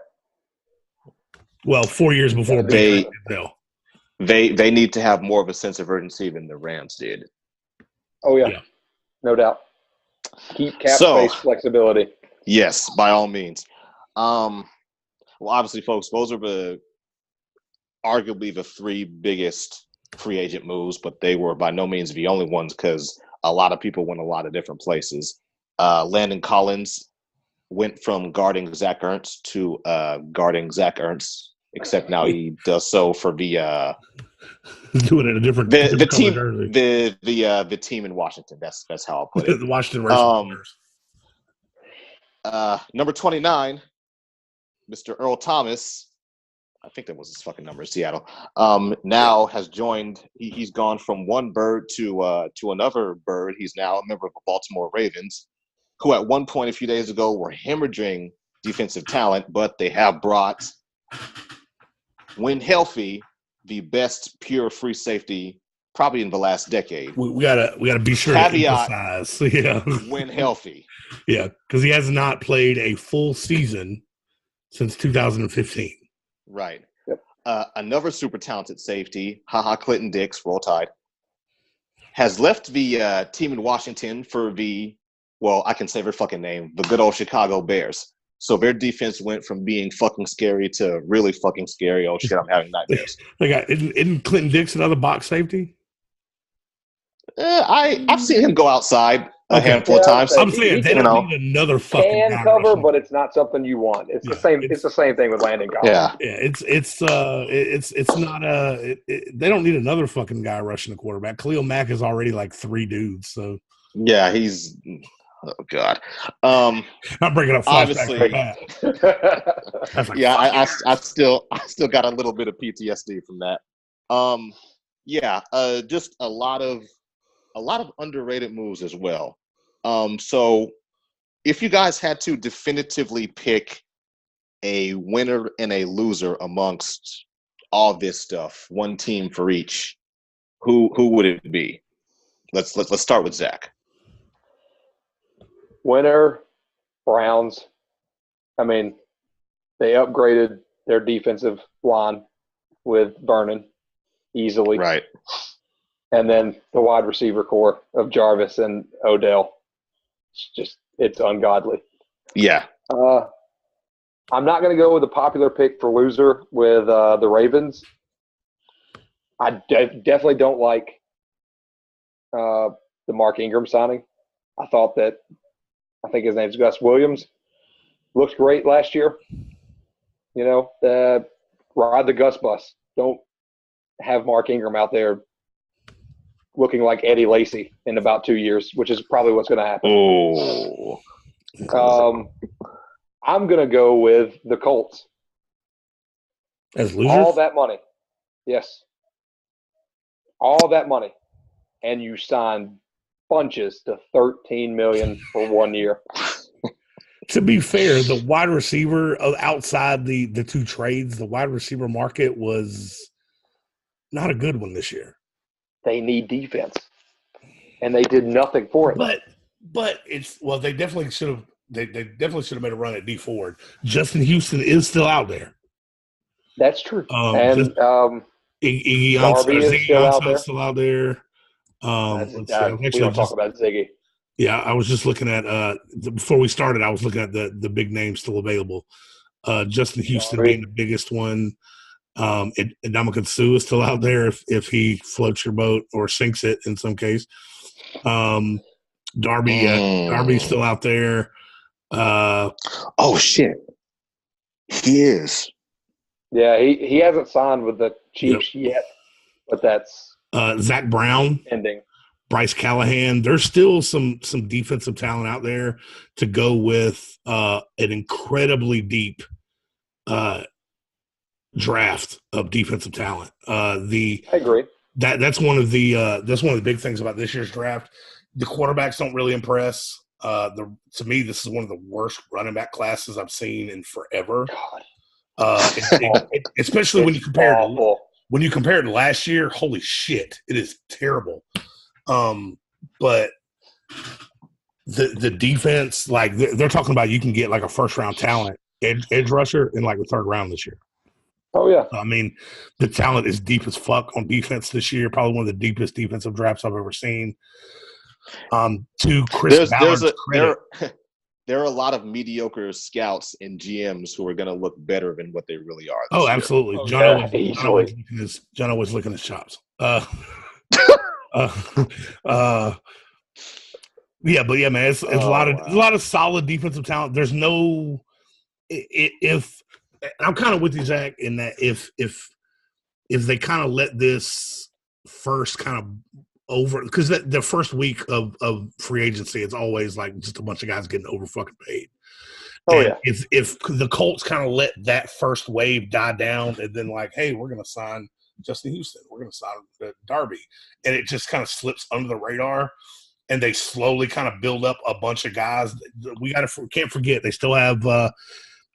Well, 4 years before Baker and Denzel. They need to have more of a sense of urgency than the Rams did. Oh, yeah. No doubt. Keep cap space flexibility. Yes, by all means. Well, obviously, folks, those are arguably the 3 biggest free agent moves, but they were by no means the only ones because a lot of people went a lot of different places. Landon Collins went from guarding Zach Ertz to guarding Zach Ertz, except now he does so for the doing it a different the team the team in Washington. That's how I'll put it. The Washington Redskins. Number 29, Mr. Earl Thomas. I think that was his fucking number in Seattle. Now has joined. He's gone from one bird to another bird. He's now a member of the Baltimore Ravens, who at one point a few days ago were hemorrhaging defensive talent, but they have brought, when healthy, the best pure free safety probably in the last decade. We gotta be sure Caveat, to emphasize, yeah, when healthy. Yeah, because he has not played a full season since 2015. Right. Yep. Another super talented safety, Clinton Dix, Roll Tide, has left the team in Washington for I can say their fucking name, the good old Chicago Bears. So their defense went from being fucking scary to really fucking scary. Oh shit, I'm having nightmares. Isn't Clinton Dix another box safety? I've seen him go outside a handful of times. I'm saying they don't need another fucking can cover, but it's not something you want. It's the same. It's the same thing with Landon Collins. Yeah, it's not they don't need another fucking guy rushing the quarterback. Khalil Mack is already like 3 dudes. So yeah, he's. Oh God! I'm bringing up obviously. Like, yeah, I still got a little bit of PTSD from that. Just a lot of underrated moves as well. So if you guys had to definitively pick a winner and a loser amongst all this stuff, one team for each, who would it be? Let's start with Zach. Winner, Browns. I mean, they upgraded their defensive line with Vernon easily. Right. And then the wide receiver core of Jarvis and Odell. It's ungodly. Yeah. I'm not going to go with a popular pick for loser with the Ravens. I definitely don't like the Mark Ingram signing. I think his name's Gus Williams. Looked great last year. You know, ride the Gus bus. Don't have Mark Ingram out there looking like Eddie Lacy in about 2 years, which is probably what's going to happen. Oh. I'm going to go with the Colts. As losers? All that money. Yes. All that money. And you sign bunches to $13 million for 1 year. To be fair, the wide receiver outside the 2 trades, the wide receiver market was not a good one this year. They need defense, and they did nothing for it. But they definitely should have. They definitely should have made a run at D Ford. Justin Houston is still out there. That's true. Darby is still out there. Still out there. Let's see. We don't talk about Ziggy. Yeah, I was just looking at before we started. I was looking at the big names still available. Justin Houston being the biggest one. And Ndamukong Suh is still out there if he floats your boat or sinks it in some case. Darby's still out there. Oh shit, he is. Yeah, he hasn't signed with the Chiefs yet, but that's Zach Brown ending. Bryce Callahan. There's still some defensive talent out there to go with an incredibly deep draft of defensive talent. I agree. That's one of the big things about this year's draft. The quarterbacks don't really impress. To me, this is one of the worst running back classes I've seen in forever. Especially when you compare it to last year. Holy shit, it is terrible. But the defense, like they're talking about, you can get like a first round talent edge rusher in like the third round this year. Oh yeah, I mean the talent is deep as fuck on defense this year. Probably one of the deepest defensive drafts I've ever seen. To Chris Ballard's credit, there are a lot of mediocre scouts and GMs who are going to look better than what they really are. Oh, absolutely. Oh, John always licking his chops. Yeah, but yeah, man, it's a lot of solid defensive talent. There's no if I'm kind of with you, Zach, in that if they kind of let this first kind of over, because the first week of free agency, it's always like just a bunch of guys getting over fucking paid. Oh, and if the Colts kind of let that first wave die down and then like, hey, we're going to sign Justin Houston, we're going to sign Darby, and it just kind of slips under the radar, and they slowly kind of build up a bunch of guys. We can't forget they still have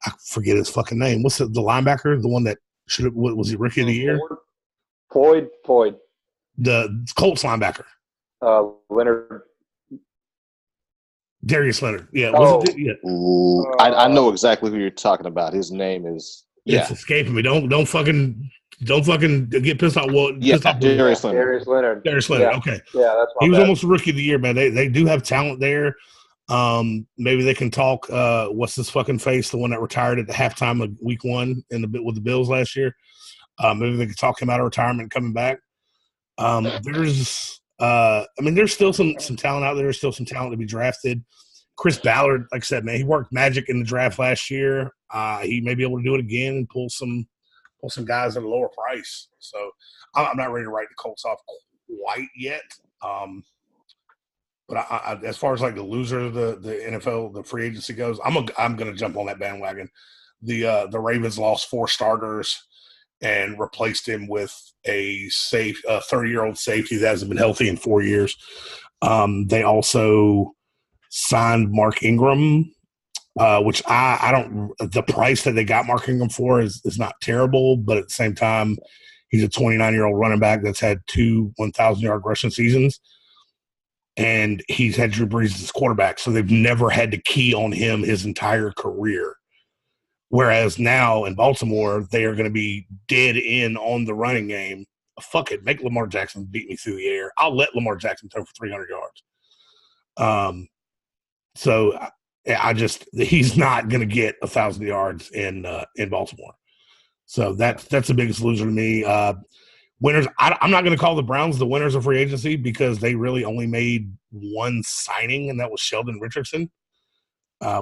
I forget his fucking name. What's the linebacker? The one that was he rookie of the year? Floyd. The Colts linebacker. Leonard. Darius Leonard. Yeah. I know exactly who you're talking about. His name is. It's escaping me. Don't fucking get pissed off. Darius Leonard. Darius Leonard. Yeah. Okay. Yeah, that's he was almost rookie of the year, man. They do have talent there. Maybe they can talk. What's this fucking face? The one that retired at the halftime of week 1 with the Bills last year. Maybe they can talk him out of retirement and coming back. There's still some talent out there. There's still some talent to be drafted. Chris Ballard, like I said, man, he worked magic in the draft last year. He may be able to do it again and pull some guys at a lower price. So I'm not ready to write the Colts off quite yet. But I, as far as like the loser of the NFL, the free agency goes, I'm going to jump on that bandwagon. The Ravens lost 4 starters and replaced him with a 30-year-old safety that hasn't been healthy in 4 years. They also signed Mark Ingram, which I don't. The price that they got Mark Ingram for is not terrible, but at the same time, he's a 29-year-old running back that's had 2 1,000-yard rushing seasons, and he's had Drew Brees as quarterback, so they've never had to key on him his entire career. Whereas now in Baltimore, they are going to be dead in on the running game. Fuck it, make Lamar Jackson beat me through the air. I'll let Lamar Jackson throw for 300 yards. So he's not going to get 1,000 yards in Baltimore. So that's the biggest loser to me. Winners, I'm not going to call the Browns the winners of free agency because they really only made one signing, and that was Sheldon Richardson,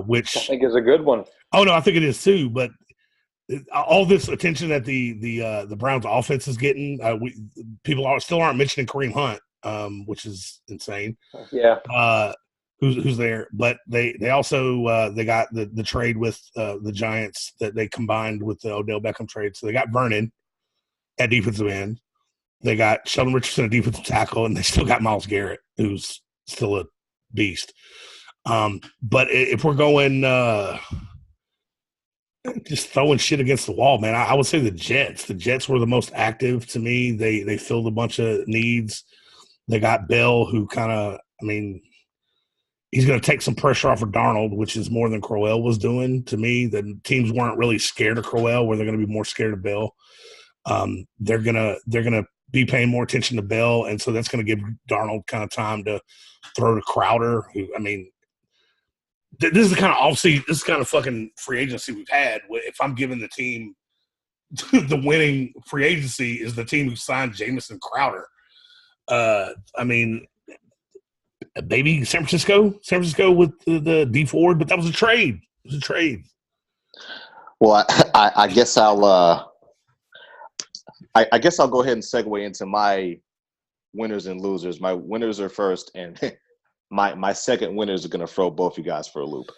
which I think is a good one. Oh no, I think it is too. But all this attention that the Browns offense is getting, people still aren't mentioning Kareem Hunt, which is insane. Yeah. Who's there? But they also they got the trade with the Giants that they combined with the Odell Beckham trade. So they got Vernon at defensive end. They got Sheldon Richardson at defensive tackle, and they still got Myles Garrett, who's still a beast. But if we're going just throwing shit against the wall, man, I would say the Jets. The Jets were the most active to me. They filled a bunch of needs. They got Bell, who kind of, he's going to take some pressure off of Darnold, which is more than Crowell was doing to me. The teams weren't really scared of Crowell, where they're going to be more scared of Bell. They're gonna be paying more attention to Bell, and so that's gonna give Darnold kind of time to throw to Crowder. Who, I mean, this is the kind of offseason, this is kind of fucking free agency we've had. If I'm giving the team the winning free agency is the team who signed Jamison Crowder. I mean, maybe San Francisco with the D Ford, but that was a trade. It was a trade. Well, I guess I guess I'll go ahead and segue into my winners and losers. My winners are first, and my second winners are going to throw both you guys for a loop.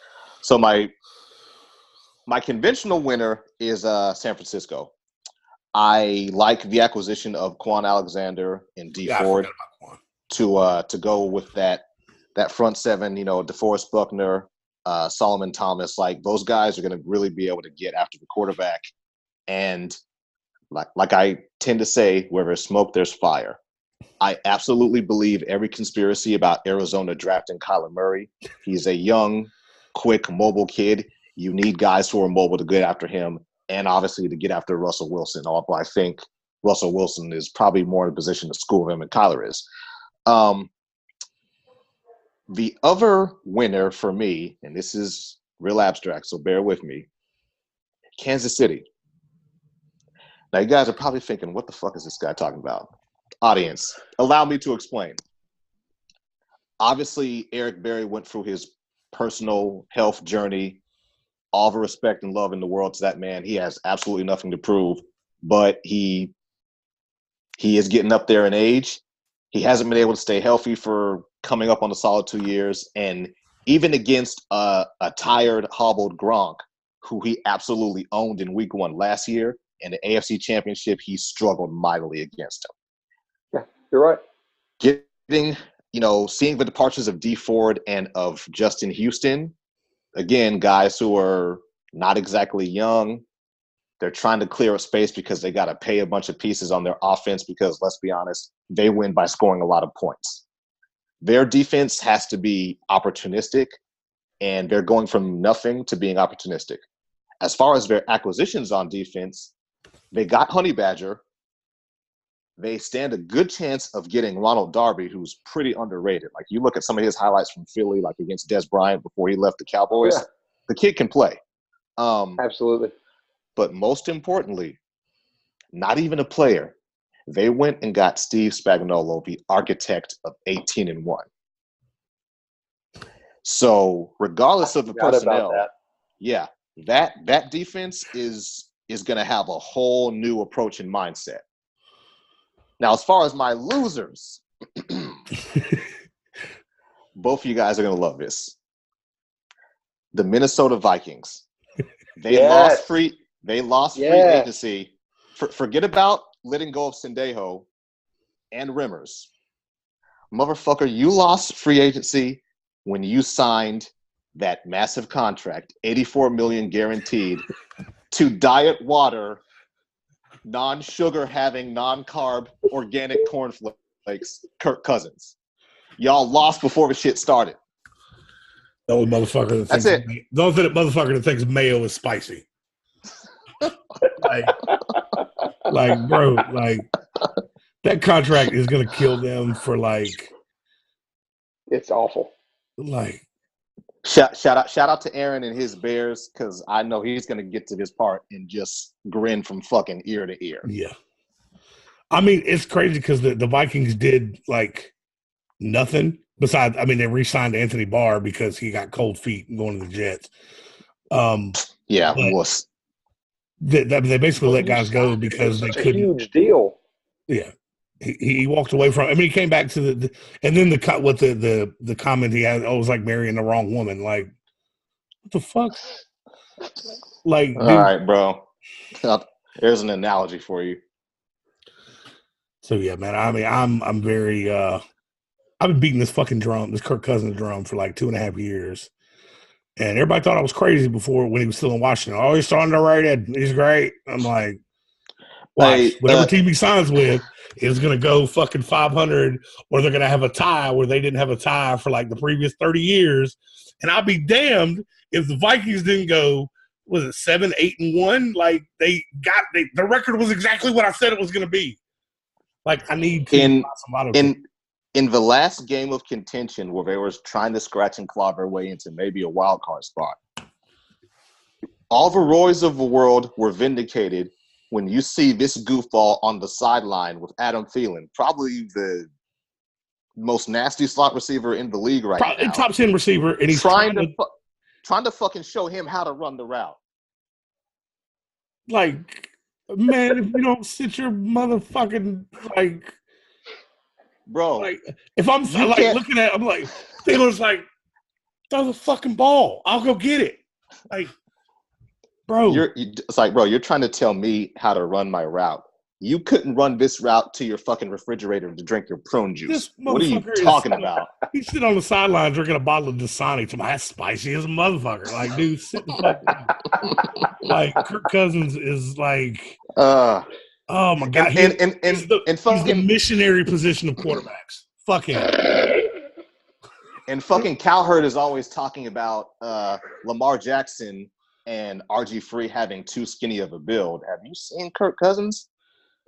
So my conventional winner is San Francisco. I like the acquisition of Quan Alexander and D Ford to go with that front seven. You know, DeForest Buckner, Solomon Thomas. Like those guys are going to really be able to get after the quarterback. And like I tend to say, where there's smoke, there's fire. I absolutely believe every conspiracy about Arizona drafting Kyler Murray. He's a young, quick, mobile kid. You need guys who are mobile to get after him, and obviously to get after Russell Wilson. Although I think Russell Wilson is probably more in a position to school him than Kyler is. The other winner for me, and this is real abstract, so bear with me, Kansas City. Now, you guys are probably thinking, what the fuck is this guy talking about? Audience, allow me to explain. Obviously, Eric Berry went through his personal health journey. All the respect and love in the world to that man. He has absolutely nothing to prove, but he is getting up there in age. He hasn't been able to stay healthy for coming up on a solid 2 years. And even against a tired, hobbled Gronk, who he absolutely owned in week 1 last year, in the AFC Championship, he struggled mightily against him. Yeah, you're right. Seeing the departures of D Ford and of Justin Houston, again, guys who are not exactly young, they're trying to clear up space because they got to pay a bunch of pieces on their offense because, let's be honest, they win by scoring a lot of points. Their defense has to be opportunistic, and they're going from nothing to being opportunistic. As far as their acquisitions on defense, they got Honey Badger. They stand a good chance of getting Ronald Darby, who's pretty underrated. Like, you look at some of his highlights from Philly, like against Des Bryant before he left the Cowboys. Yeah. The kid can play. Absolutely. But most importantly, not even a player. They went and got Steve Spagnuolo, the architect of 18-1. So regardless of the personnel, that defense is going to have a whole new approach and mindset. Now, as far as my losers, both of you guys are going to love this. The Minnesota Vikings. They lost free agency. Forget about letting go of Sendejo and Rimmers. Motherfucker, you lost free agency when you signed that massive contract, $84 million guaranteed, to diet water, non-sugar having, non-carb, organic cornflakes, Kirk Cousins. Y'all lost before the shit started. The only motherfucker that thinks mayo is spicy. like, bro, like that contract is gonna kill them for like. It's awful. Like, shout out to Aaron and his Bears, because I know he's gonna get to this part and just grin from fucking ear to ear. Yeah, I mean it's crazy because the Vikings did like nothing besides. I mean they re-signed Anthony Barr because he got cold feet going to the Jets. They basically let guys go because they couldn't. A huge deal. Yeah, he walked away from. I mean, he came back to and then the comment he had. Oh, it was like marrying the wrong woman. Like, what the fuck? Like, all right, bro. There's an analogy for you. So yeah, man. I mean, I'm very. I've been beating this fucking drum, this Kirk Cousins drum, for like 2.5 years. And everybody thought I was crazy before when he was still in Washington. Oh, he's so underrated. He's great. I'm like, watch. Whatever team he signs with is going to go fucking 500, or they're going to have a tie where they didn't have a tie for like the previous 30 years. And I'll be damned if the Vikings didn't go was it 7-8-1? Like the record was exactly what I said it was going to be. Like I need to in the last game of contention where they were trying to scratch and claw their way into maybe a wild card spot. All the Roys of the world were vindicated when you see this goofball on the sideline with Adam Thielen, probably the most nasty slot receiver in the league right now. Top 10 receiver, and he's trying to fucking show him how to run the route. Like, man, if you don't sit your motherfucking bro. Like, if I'm looking at, I'm like, Thiele's like, throw the fucking ball. I'll go get it. Like, bro, it's like, bro, you're trying to tell me how to run my route. You couldn't run this route to your fucking refrigerator to drink your prune juice. What are you talking about? He's sitting on the sideline drinking a bottle of Dasani. That's spicy as a motherfucker. Like, dude, sit the fuck down. Like, Kirk Cousins is like, oh my God. He's the missionary position of quarterbacks. Fuck him. And fucking Cowherd is always talking about Lamar Jackson and RG3 having too skinny of a build. Have you seen Kirk Cousins?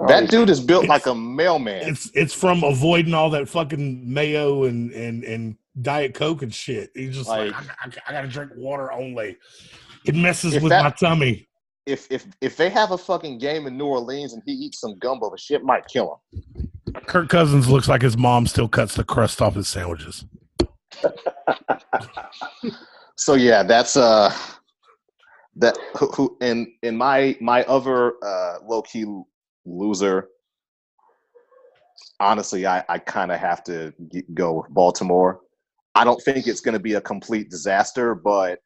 That dude is built like a mailman. It's from avoiding all that fucking mayo and Diet Coke and shit. He's just like I gotta drink water only. It messes with my tummy. If they have a fucking game in New Orleans and he eats some gumbo, the shit might kill him. Kirk Cousins looks like his mom still cuts the crust off his sandwiches. So yeah, that's that who in my other low key loser. Honestly, I kind of have to go with Baltimore. I don't think it's going to be a complete disaster, but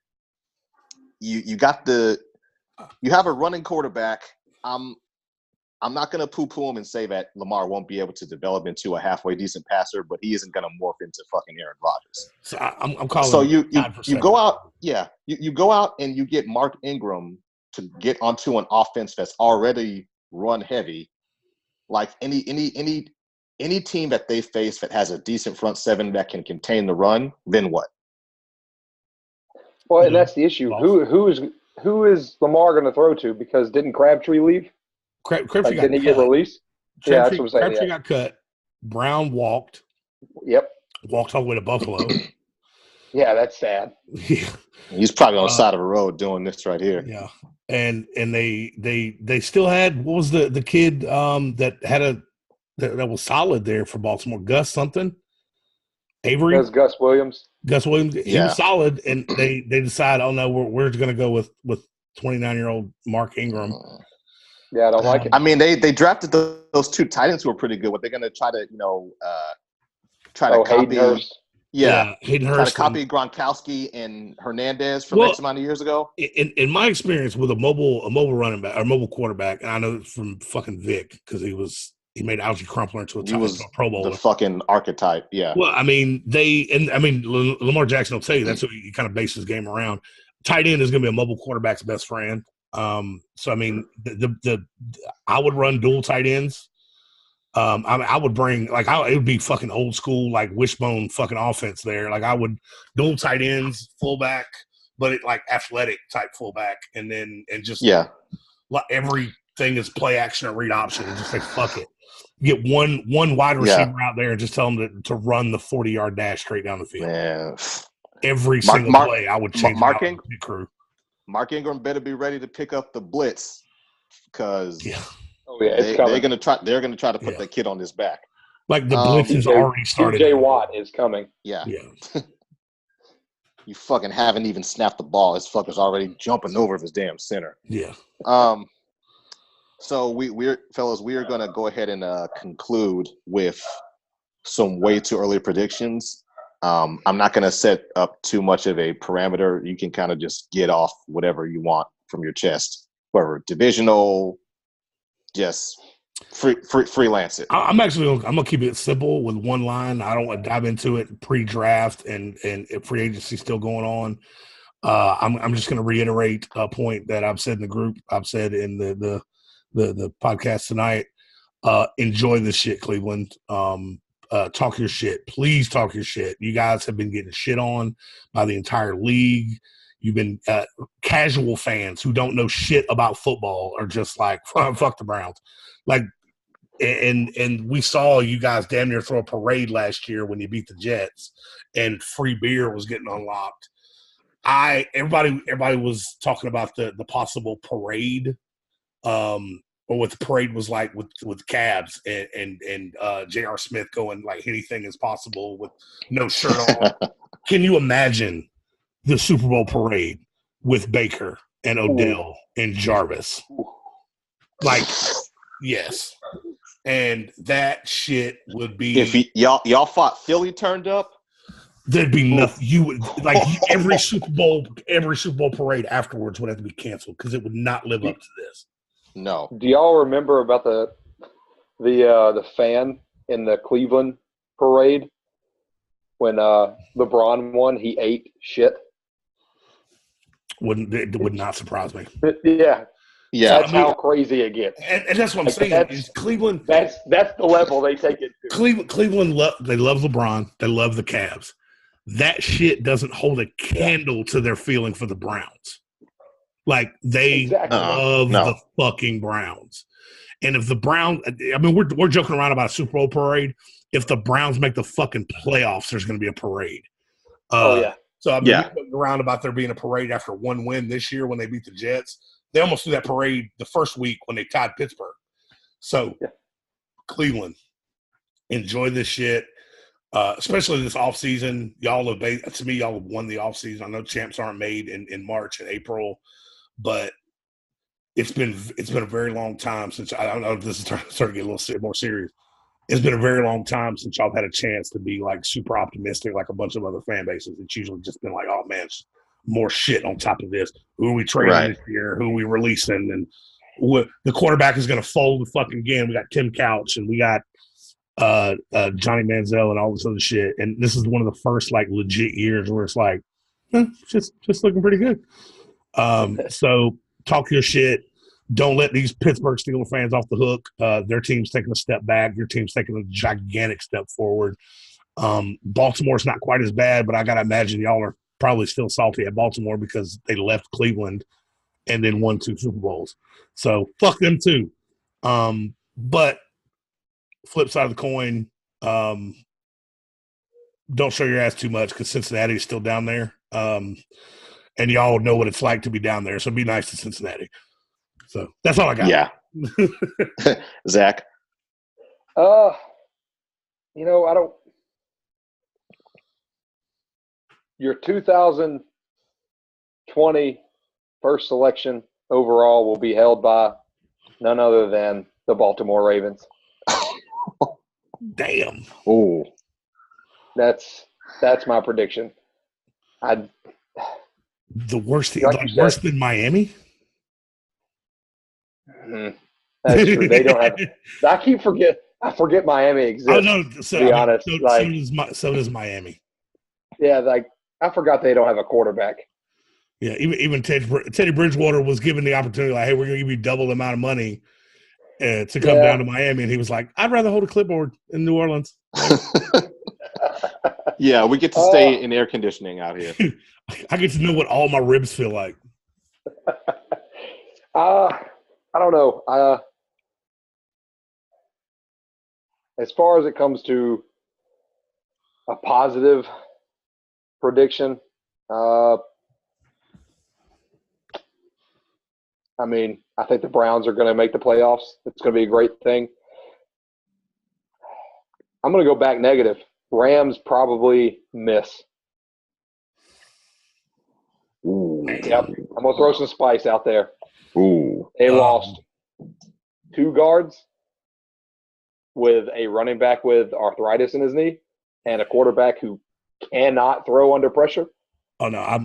you have a running quarterback. I'm not going to poo-poo him and say that Lamar won't be able to develop into a halfway decent passer, but he isn't going to morph into fucking Aaron Rodgers. So I'm calling. So you go out, you go out and you get Mark Ingram to get onto an offense that's already run heavy. Like any team that they face that has a decent front seven that can contain the run, then what? Well, and that's the issue. Who is Lamar going to throw to? Because didn't Crabtree leave? Crabtree didn't he get released? Yeah, that's what I'm saying. Crabtree got cut. Brown walked. Yep. Walked all the way to Buffalo. Yeah, that's sad. Yeah. He's probably on the side of the road doing this right here. Yeah. And they still had, what was the kid that was solid there for Baltimore? Gus something? Avery? That's Gus Williams. Gus Williams. He was solid, and they decide, oh no, we're going to go with 29-year-old Mark Ingram. Yeah, I don't like it. I mean, they drafted those two tight ends who were pretty good. What they're going to try to copy? Hayden Hurst. Yeah, Hayden Hurst. Try to copy Gronkowski and Hernandez from X amount of years ago. In my experience with a mobile running back or mobile quarterback, and I know from fucking Vic because he made Algie Crumpler into a Pro Bowler. The fucking archetype, yeah. Well, I mean, Lamar Jackson will tell you that's what he kind of based his game around. Tight end is going to be a mobile quarterback's best friend. So I mean, I would run dual tight ends. I would bring it would be fucking old school like wishbone fucking offense there. Like I would dual tight ends, fullback, but it like athletic type fullback, and just everything is play action or read option, and just say fuck it. Get one wide receiver out there and just tell them to run the 40-yard dash straight down the field. Man. Every single play, I would change the crew. Mark Ingram better be ready to pick up the blitz because they're gonna try to put that kid on his back. Like the blitz has already started. TJ Watt is coming. Yeah. You fucking haven't even snapped the ball. This fucker's already jumping over his damn center. Yeah. So we are gonna go ahead and conclude with some way too early predictions. I'm not going to set up too much of a parameter. You can kind of just get off whatever you want from your chest, whatever divisional, just freelance it. I'm gonna keep it simple with one line. I don't want to dive into it pre-draft and free agency still going on. I'm just going to reiterate a point that I've said in the group. I've said in the podcast tonight. Enjoy this shit, Cleveland. Talk your shit. Please talk your shit. You guys have been getting shit on by the entire league. You've been casual fans who don't know shit about football are just like, fuck the Browns. Like, and we saw you guys damn near throw a parade last year when you beat the Jets, and free beer was getting unlocked. Everybody was talking about the possible parade, or what the parade was like with Cavs and J.R. Smith going like anything is possible with no shirt on. Can you imagine the Super Bowl parade with Baker and Odell and Jarvis? Like, yes. And that shit would be. If y'all fought Philly turned up, there'd be nothing. You would like every Super Bowl parade afterwards would have to be canceled because it would not live up to this. No. Do y'all remember about the fan in the Cleveland parade when LeBron won? He ate shit. It would not surprise me. Yeah. Yeah, that's how crazy it gets, and that's what I'm saying. Is Cleveland? That's the level they take it to. Cleveland they love LeBron. They love the Cavs. That shit doesn't hold a candle to their feeling for the Browns. Like they love the fucking Browns. And if the Browns, I mean, we're joking around about a Super Bowl parade. If the Browns make the fucking playoffs, there's going to be a parade. So I mean, we're joking around about there being a parade after one win this year when they beat the Jets. They almost threw that parade the first week when they tied Pittsburgh. So, Cleveland, enjoy this shit, especially this offseason. Y'all have won the offseason. I know champs aren't made in March and April, but it's been a very long time since I don't know if this is starting to get a little more serious. It's been a very long time since y'all had a chance to be like super optimistic like a bunch of other fan bases. It's usually just been like, oh man, more shit on top of this. Who are we trading this year? Who are we releasing? And the quarterback is going to fold the fucking game. We got Tim Couch and we got Johnny Manziel and all this other shit. And this is one of the first like legit years where it's like, just looking pretty good. So talk your shit. Don't let these Pittsburgh Steelers fans off the hook. Their team's taking a step back. Your team's taking a gigantic step forward. Baltimore's not quite as bad, but I got to imagine y'all are probably still salty at Baltimore because they left Cleveland and then won 2 Super Bowls. So fuck them too. But flip side of the coin, don't show your ass too much because Cincinnati's still down there. And y'all know what it's like to be down there. So be nice to Cincinnati. So that's all I got. Yeah. Zach? I don't. Your 2020 first selection overall will be held by none other than the Baltimore Ravens. Damn. Oh. That's my prediction. The worst thing, worse than Miami? That's true. They don't have. I forget Miami exists. I know. So, to be honest, so does Miami. Yeah, I forgot they don't have a quarterback. Yeah, even Teddy Bridgewater was given the opportunity, like, hey, we're going to give you double the amount of money to come down to Miami, and he was like, I'd rather hold a clipboard in New Orleans. Yeah, we get to stay in air conditioning out here. I get to know what all my ribs feel like. I don't know. As far as it comes to a positive prediction, I think the Browns are going to make the playoffs. It's going to be a great thing. I'm going to go back negative. Rams probably miss. Ooh. Yep. I'm going to throw some spice out there. Ooh. They lost 2 guards with a running back with arthritis in his knee and a quarterback who cannot throw under pressure. Oh no, I'm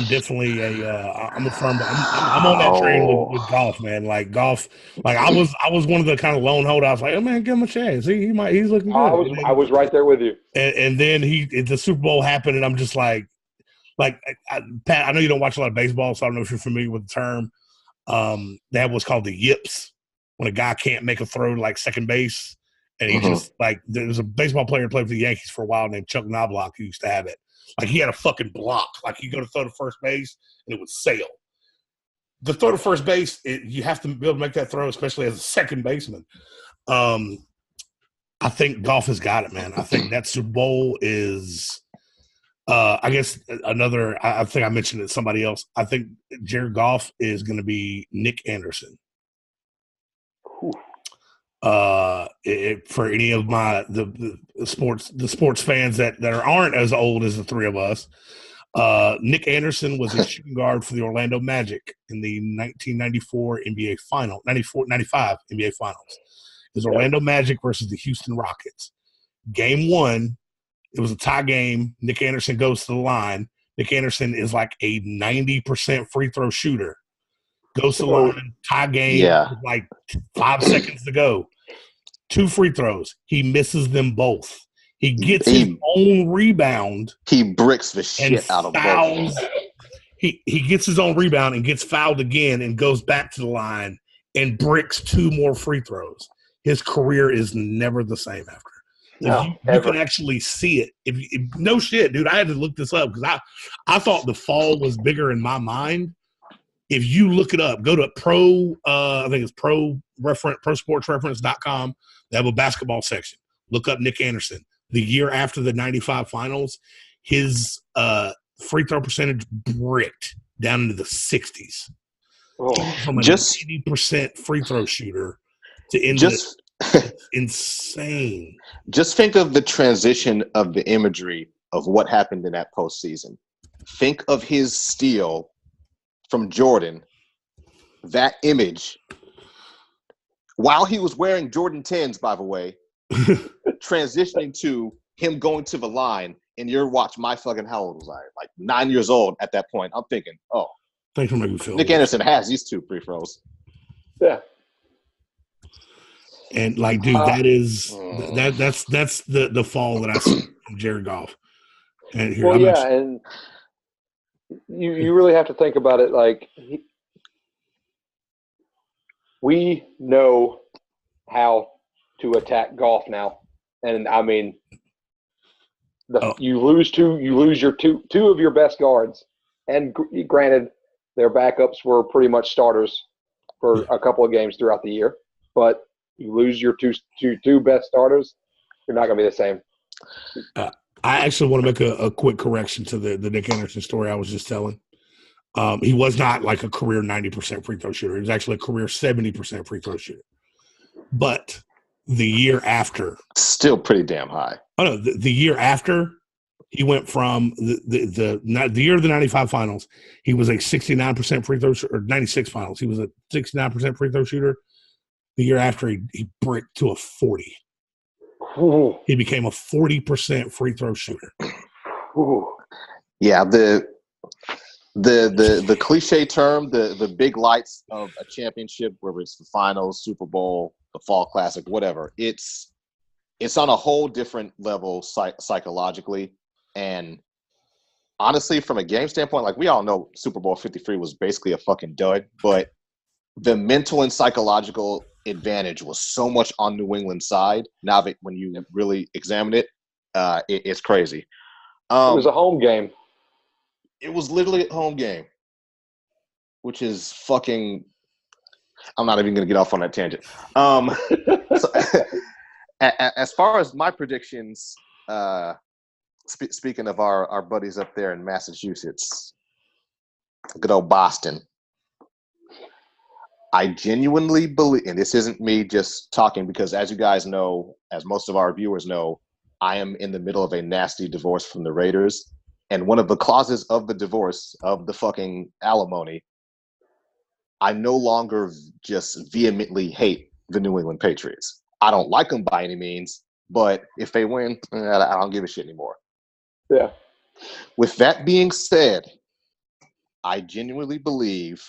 definitely I'm a firm. I'm on that train with golf, man. Like golf, like I was one of the kind of lone holdouts. Like, oh man, give him a chance. He's looking good. I was right there with you. And then the Super Bowl happened, and I'm just like Pat. I know you don't watch a lot of baseball, so I don't know if you're familiar with the term. That was called the yips, when a guy can't make a throw to like second base, And he just, like, there was a baseball player who played for the Yankees for a while named Chuck Knobloch who used to have it. Like, he had a fucking block. Like, you go to throw to first base, and it would sail. The throw to first base, you have to be able to make that throw, especially as a second baseman. I think Goff has got it, man. I think that Super Bowl is, I guess, another, I think I mentioned it to somebody else. I think Jared Goff is going to be Nick Anderson. For any of the sports fans that aren't as old as the three of us, Nick Anderson was a shooting guard for the Orlando Magic in the 1994 NBA Final, 95 NBA Finals. It was Orlando Magic versus the Houston Rockets. Game 1, it was a tie game. Nick Anderson goes to the line. Nick Anderson is like a 90% free throw shooter. Goes to the line, tie game, with like 5 seconds to go. 2 free throws. He misses them both. He gets his own rebound. He bricks the shit out of both. He gets his own rebound and gets fouled again and goes back to the line and bricks 2 more free throws. His career is never the same after. You can actually see it. If no shit, dude, I had to look this up because I thought the fall was bigger in my mind. If you look it up, go to I think it's prosportsreference.com. They have a basketball section. Look up Nick Anderson. The year after the 95 finals, his free throw percentage bricked down into the 60s. From an 80% free throw shooter to insane. Just think of the transition of the imagery of what happened in that postseason. Think of his steal from Jordan, that image, while he was wearing Jordan 10s, by the way, transitioning to him going to the line, and you're watching my fucking, how old was I? Like 9 years old at that point. I'm thinking, thanks for making me feel Nick Anderson has these 2 free throws. Yeah. And like, dude, that's the fall that I see from Jared Goff. And here, and you really have to think about it. Like, we know how to attack Goff now, and I mean, you lose your two of your best guards, and granted, their backups were pretty much starters for a couple of games throughout the year, but you lose your two best starters, you're not going to be the same. I actually want to make a quick correction to the Nick Anderson story I was just telling. He was not like a career 90% free throw shooter. He was actually a career 70% free throw shooter. But the year after, still pretty damn high. Oh no, the year after, he went from the year of the 95 finals, he was a 69% free throw shooter, or 96 finals. He was a 69% free throw shooter. The year after, he bricked to a 40. Ooh. He became a 40% free throw shooter. Ooh. Yeah, the cliche term, the big lights of a championship, whether it's the finals, Super Bowl, the Fall Classic, whatever, it's on a whole different level psychologically. And honestly, from a game standpoint, like, we all know Super Bowl 53 was basically a fucking dud, but the mental and psychological advantage was so much on New England's side. Now that when you really examine it, it's crazy. It was a home game. It was literally a home game, which is fucking – I'm not even going to get off on that tangent. So, as far as my predictions, speaking of our buddies up there in Massachusetts, good old Boston, I genuinely believe – and this isn't me just talking, because as you guys know, as most of our viewers know, I am in the middle of a nasty divorce from the Raiders. And one of the clauses of the divorce, of the fucking alimony, I no longer just vehemently hate the New England Patriots. I don't like them by any means, but if they win, I don't give a shit anymore. Yeah. With that being said, I genuinely believe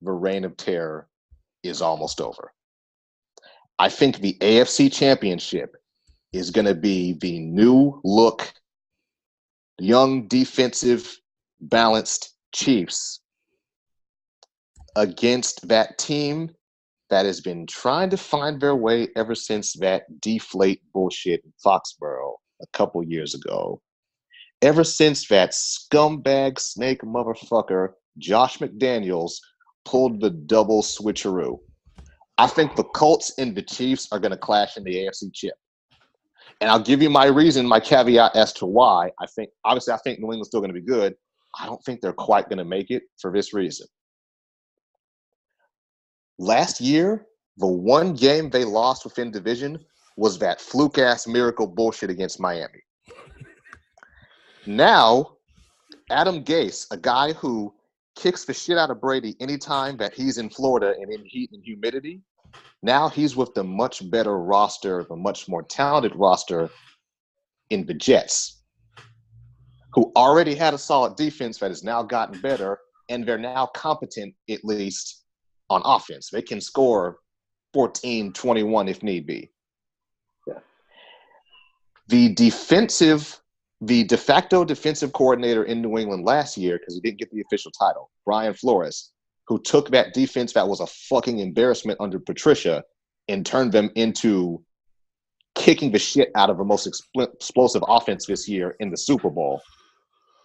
the reign of terror is almost over. I think the AFC Championship is going to be the new look, young, defensive, balanced Chiefs against that team that has been trying to find their way ever since that deflate bullshit in Foxborough a couple years ago. Ever since that scumbag snake motherfucker, Josh McDaniels, pulled the double switcheroo. I think the Colts and the Chiefs are going to clash in the AFC chip. And I'll give you my reason, my caveat as to why. I think New England's still going to be good. I don't think they're quite going to make it for this reason. Last year, the one game they lost within division was that fluke-ass miracle bullshit against Miami. Now, Adam Gase, a guy who kicks the shit out of Brady anytime that he's in Florida and in heat and humidity, now he's with the much better roster, the much more talented roster in the Jets, who already had a solid defense that has now gotten better, and they're now competent, at least, on offense. They can score 14, 21 if need be. Yeah. The de facto defensive coordinator in New England last year, because he didn't get the official title, Brian Flores, who took that defense that was a fucking embarrassment under Patricia and turned them into kicking the shit out of the most explosive offense this year in the Super Bowl.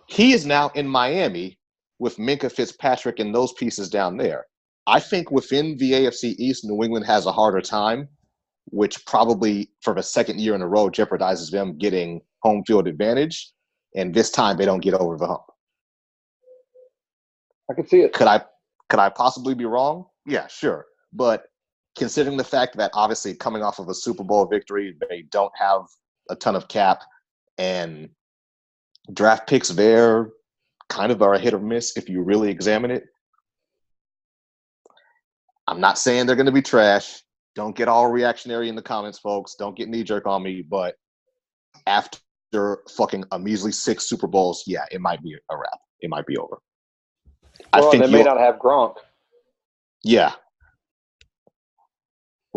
He is now in Miami with Minkah Fitzpatrick and those pieces down there. I think within the AFC East, New England has a harder time, which probably for the second year in a row jeopardizes them getting home field advantage. And this time they don't get over the hump. I can see it. Could I possibly be wrong? Yeah, sure. But considering the fact that obviously coming off of a Super Bowl victory, they don't have a ton of cap, and draft picks there kind of are a hit or miss if you really examine it. I'm not saying they're going to be trash. Don't get all reactionary in the comments, folks. Don't get knee-jerk on me. But after fucking a measly 6 Super Bowls, yeah, it might be a wrap. It might be over. Well, they may not have Gronk. Yeah.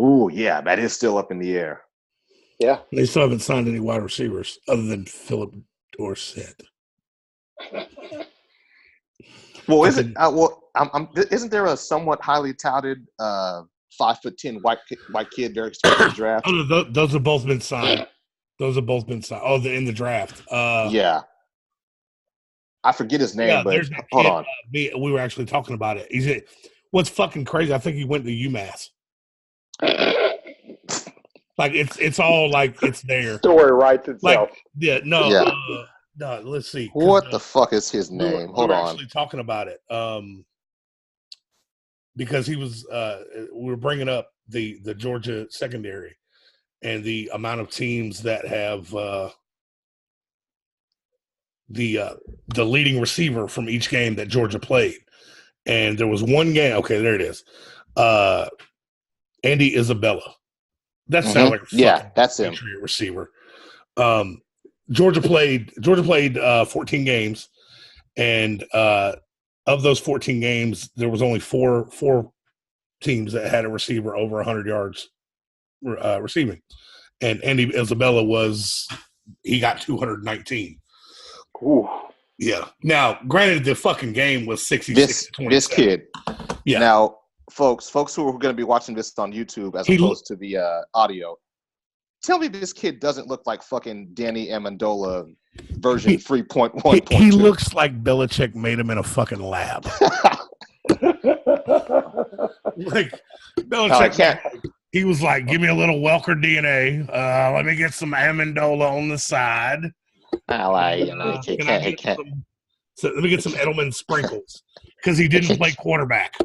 Ooh, yeah, that is still up in the air. Yeah. They still haven't signed any wide receivers other than Philip Dorsett. Well, isn't there a somewhat highly touted 5'10" white kid very expensive draft? Oh, those have both been signed. Oh, they're in the draft. Yeah. I forget his name, yeah, but there's that hold kid, on. We were actually talking about it. What's fucking crazy? I think he went to UMass. Like it's all like it's there. Story writes itself. Like, no, let's see. What the fuck is his name? We were actually talking about it. Because he was we were bringing up the Georgia secondary and the amount of teams that have the leading receiver from each game that Georgia played. And there was one game. Okay, there it is. Andy Isabella. That sounds like a fucking that's him. Patriot receiver. Georgia played 14 games, and of those 14 games, there was only four teams that had a receiver over 100 yards receiving, and Andy Isabella he got 219. Ooh. Yeah. Now, granted, the fucking game was 66 to 27. This kid. Yeah. Now, folks who are going to be watching this on YouTube as opposed to the audio, tell me this kid doesn't look like fucking Danny Amendola version 3.1. He looks like Belichick made him in a fucking lab. Like Belichick, he was like, "Give me a little Welker DNA. Let me get some Amendola on the side. Let me get some Edelman sprinkles because he didn't play quarterback.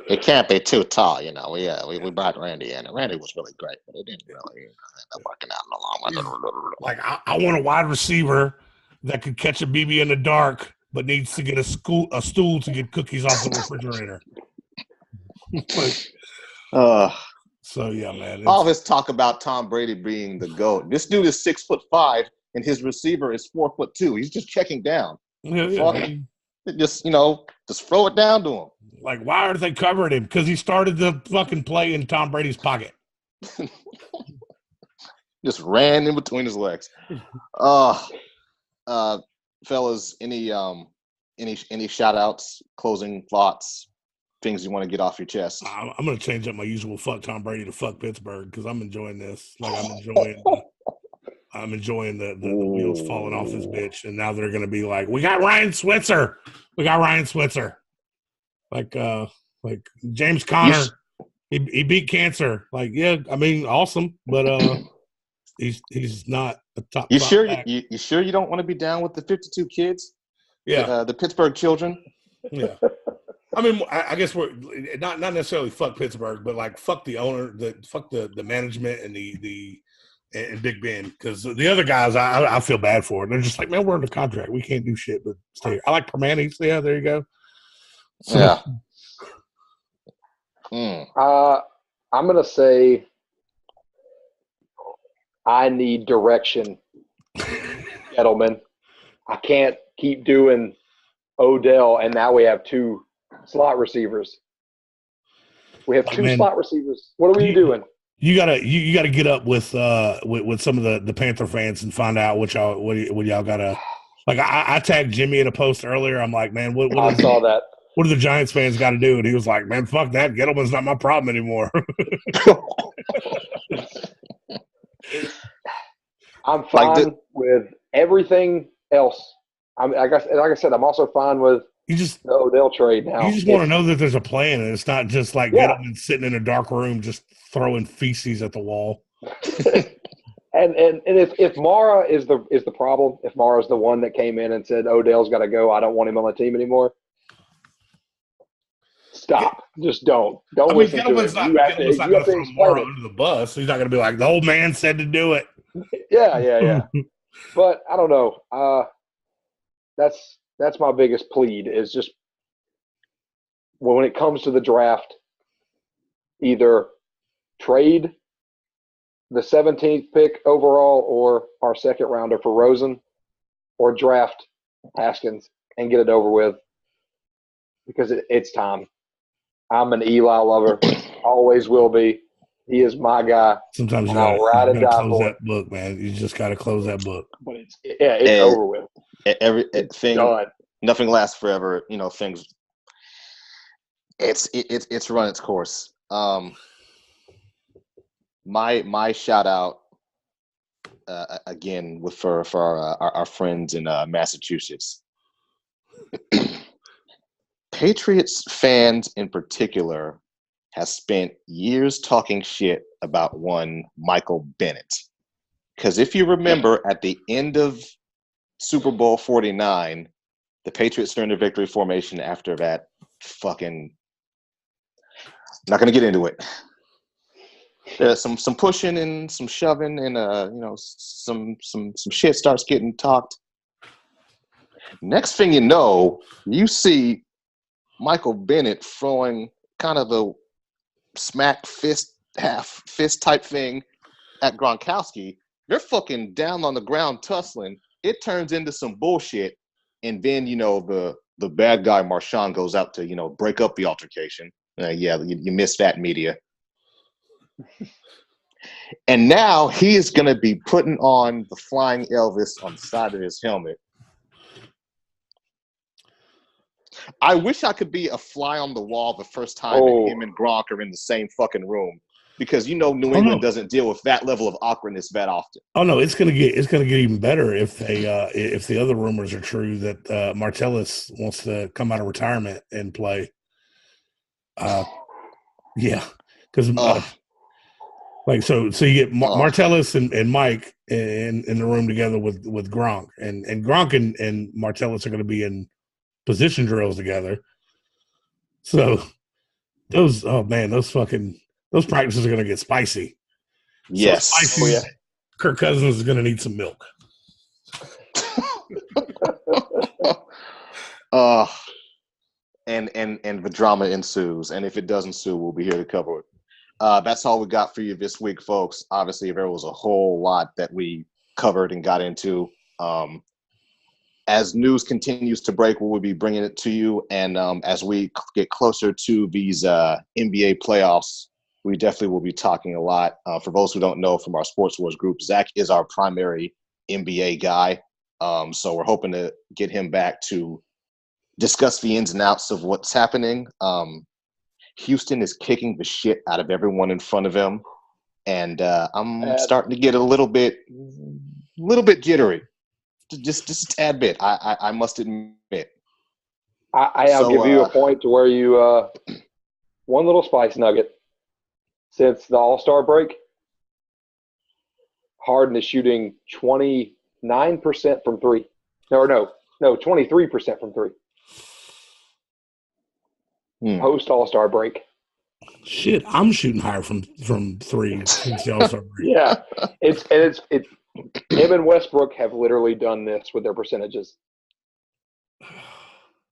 It can't be too tall, you know. We brought Randy in, and Randy was really great, but it didn't really end up working out in the long run. Like I want a wide receiver that could catch a BB in the dark, but needs to get a stool to get cookies off the refrigerator." So yeah, man. All this talk about Tom Brady being the GOAT. This dude is 6'5", and his receiver is 4'2". He's just checking down. Yeah. Just throw it down to him. Like, why are they covering him? Because he started the fucking play in Tom Brady's pocket. Just ran in between his legs. Fellas, any shout outs, closing thoughts, things you want to get off your chest? I'm going to change up my usual fuck Tom Brady to fuck Pittsburgh because I'm enjoying this. Like I'm enjoying the wheels falling off this bitch, and now they're going to be like, we got Ryan Switzer. Like James Conner. He beat cancer. Like, yeah, I mean, awesome, but he's not a top. You sure you don't want to be down with the 52 kids? Yeah, the Pittsburgh children. Yeah, I mean, I guess we're not necessarily fuck Pittsburgh, but like fuck the owner, fuck the management and and Big Ben, because the other guys I feel bad for. They're just like, man, we're under contract, we can't do shit but stay here. I like Permane. So yeah, there you go. So, yeah. I'm gonna say I need direction, gentlemen. I can't keep doing Odell, and now we have 2 slot receivers. We have 2 slot receivers. What are we doing? You gotta get up with some of the Panther fans and find out what y'all gotta. Like I tagged Jimmy in a post earlier. I'm like, man, I saw that. What do the Giants fans got to do? And he was like, man, fuck that. Gettleman's not my problem anymore. I'm fine with everything else. Like I said, I'm also fine with the Odell trade now. You just want to know that there's a plan, and it's not just like Gettleman sitting in a dark room just throwing feces at the wall. and if Mara is the problem, if Mara's the one that came in and said Odell's got to go, I don't want him on the team anymore. Stop. Just don't. Don't listen to him. Gettleman's not going to throw Mara under the bus. He's not going to be like, the old man said to do it. Yeah. But I don't know. That's my biggest plead is just when it comes to the draft, either trade the 17th pick overall or our second rounder for Rosen, or draft Haskins and get it over with, because it's time. I'm an Eli lover. Always will be. He is my guy. Sometimes you gotta close that book, man. You just gotta close that book. But it's over with. Nothing lasts forever. You know, things. It's run its course. My shout out again for our friends in Massachusetts. Patriots fans in particular has spent years talking shit about one Michael Bennett. Because if you remember, at the end of Super Bowl 49, the Patriots are in the victory formation after that fucking – not going to get into it. There's some pushing and some shoving and some shit starts getting talked. Next thing you know, you see Michael Bennett throwing kind of a smack fist, half fist type thing at Gronkowski. They're fucking down on the ground tussling. It turns into some bullshit, and then the bad guy Marshawn goes out to break up the altercation. You missed that, media. And now he is going to be putting on the flying Elvis on the side of his helmet. I wish I could be a fly on the wall the first time that him and Gronk are in the same fucking room, because New England doesn't deal with that level of awkwardness that often. Oh no, it's gonna get even better if if the other rumors are true that Martellus wants to come out of retirement and play. Because so you get Martellus and Mike in the room together with Gronk, and Gronk and Martellus are going to be in position drills together. So those practices are going to get spicy. Yes. So spicy, Kirk Cousins is going to need some milk. And the drama ensues, and if it doesn't ensue, we'll be here to cover it. That's all we got for you this week, folks. Obviously, there was a whole lot that we covered and got into. As news continues to break, we will be bringing it to you. And as we get closer to these NBA playoffs, we definitely will be talking a lot. For those who don't know, from our Sports Wars group, Zach is our primary NBA guy. So we're hoping to get him back to discuss the ins and outs of what's happening. Houston is kicking the shit out of everyone in front of him, and I'm starting to get a little bit jittery, just a tad bit. I must admit. I'll give you a point to where you one little spice nugget. Since the All-Star break, Harden is shooting 29% from three. No, 23% from three. Post All-Star break. Shit, I'm shooting higher from three since the All-Star break. Yeah, it's him and Westbrook have literally done this with their percentages.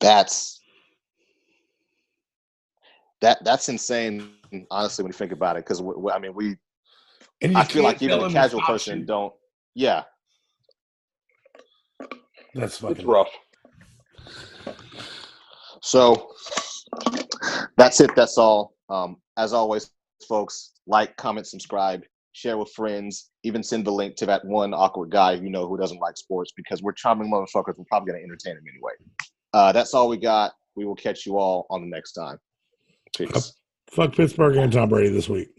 That's insane, honestly, when you think about it. Because I feel like even a casual person don't. Yeah, that's fucking. It's rough. So that's it. That's all. As always, folks, like, comment, subscribe, share with friends, even send the link to that one awkward guy who doesn't like sports, because we're charming motherfuckers. We're probably going to entertain him anyway. That's all we got. We will catch you all on the next time. Peace. Fuck Pittsburgh and Tom Brady this week.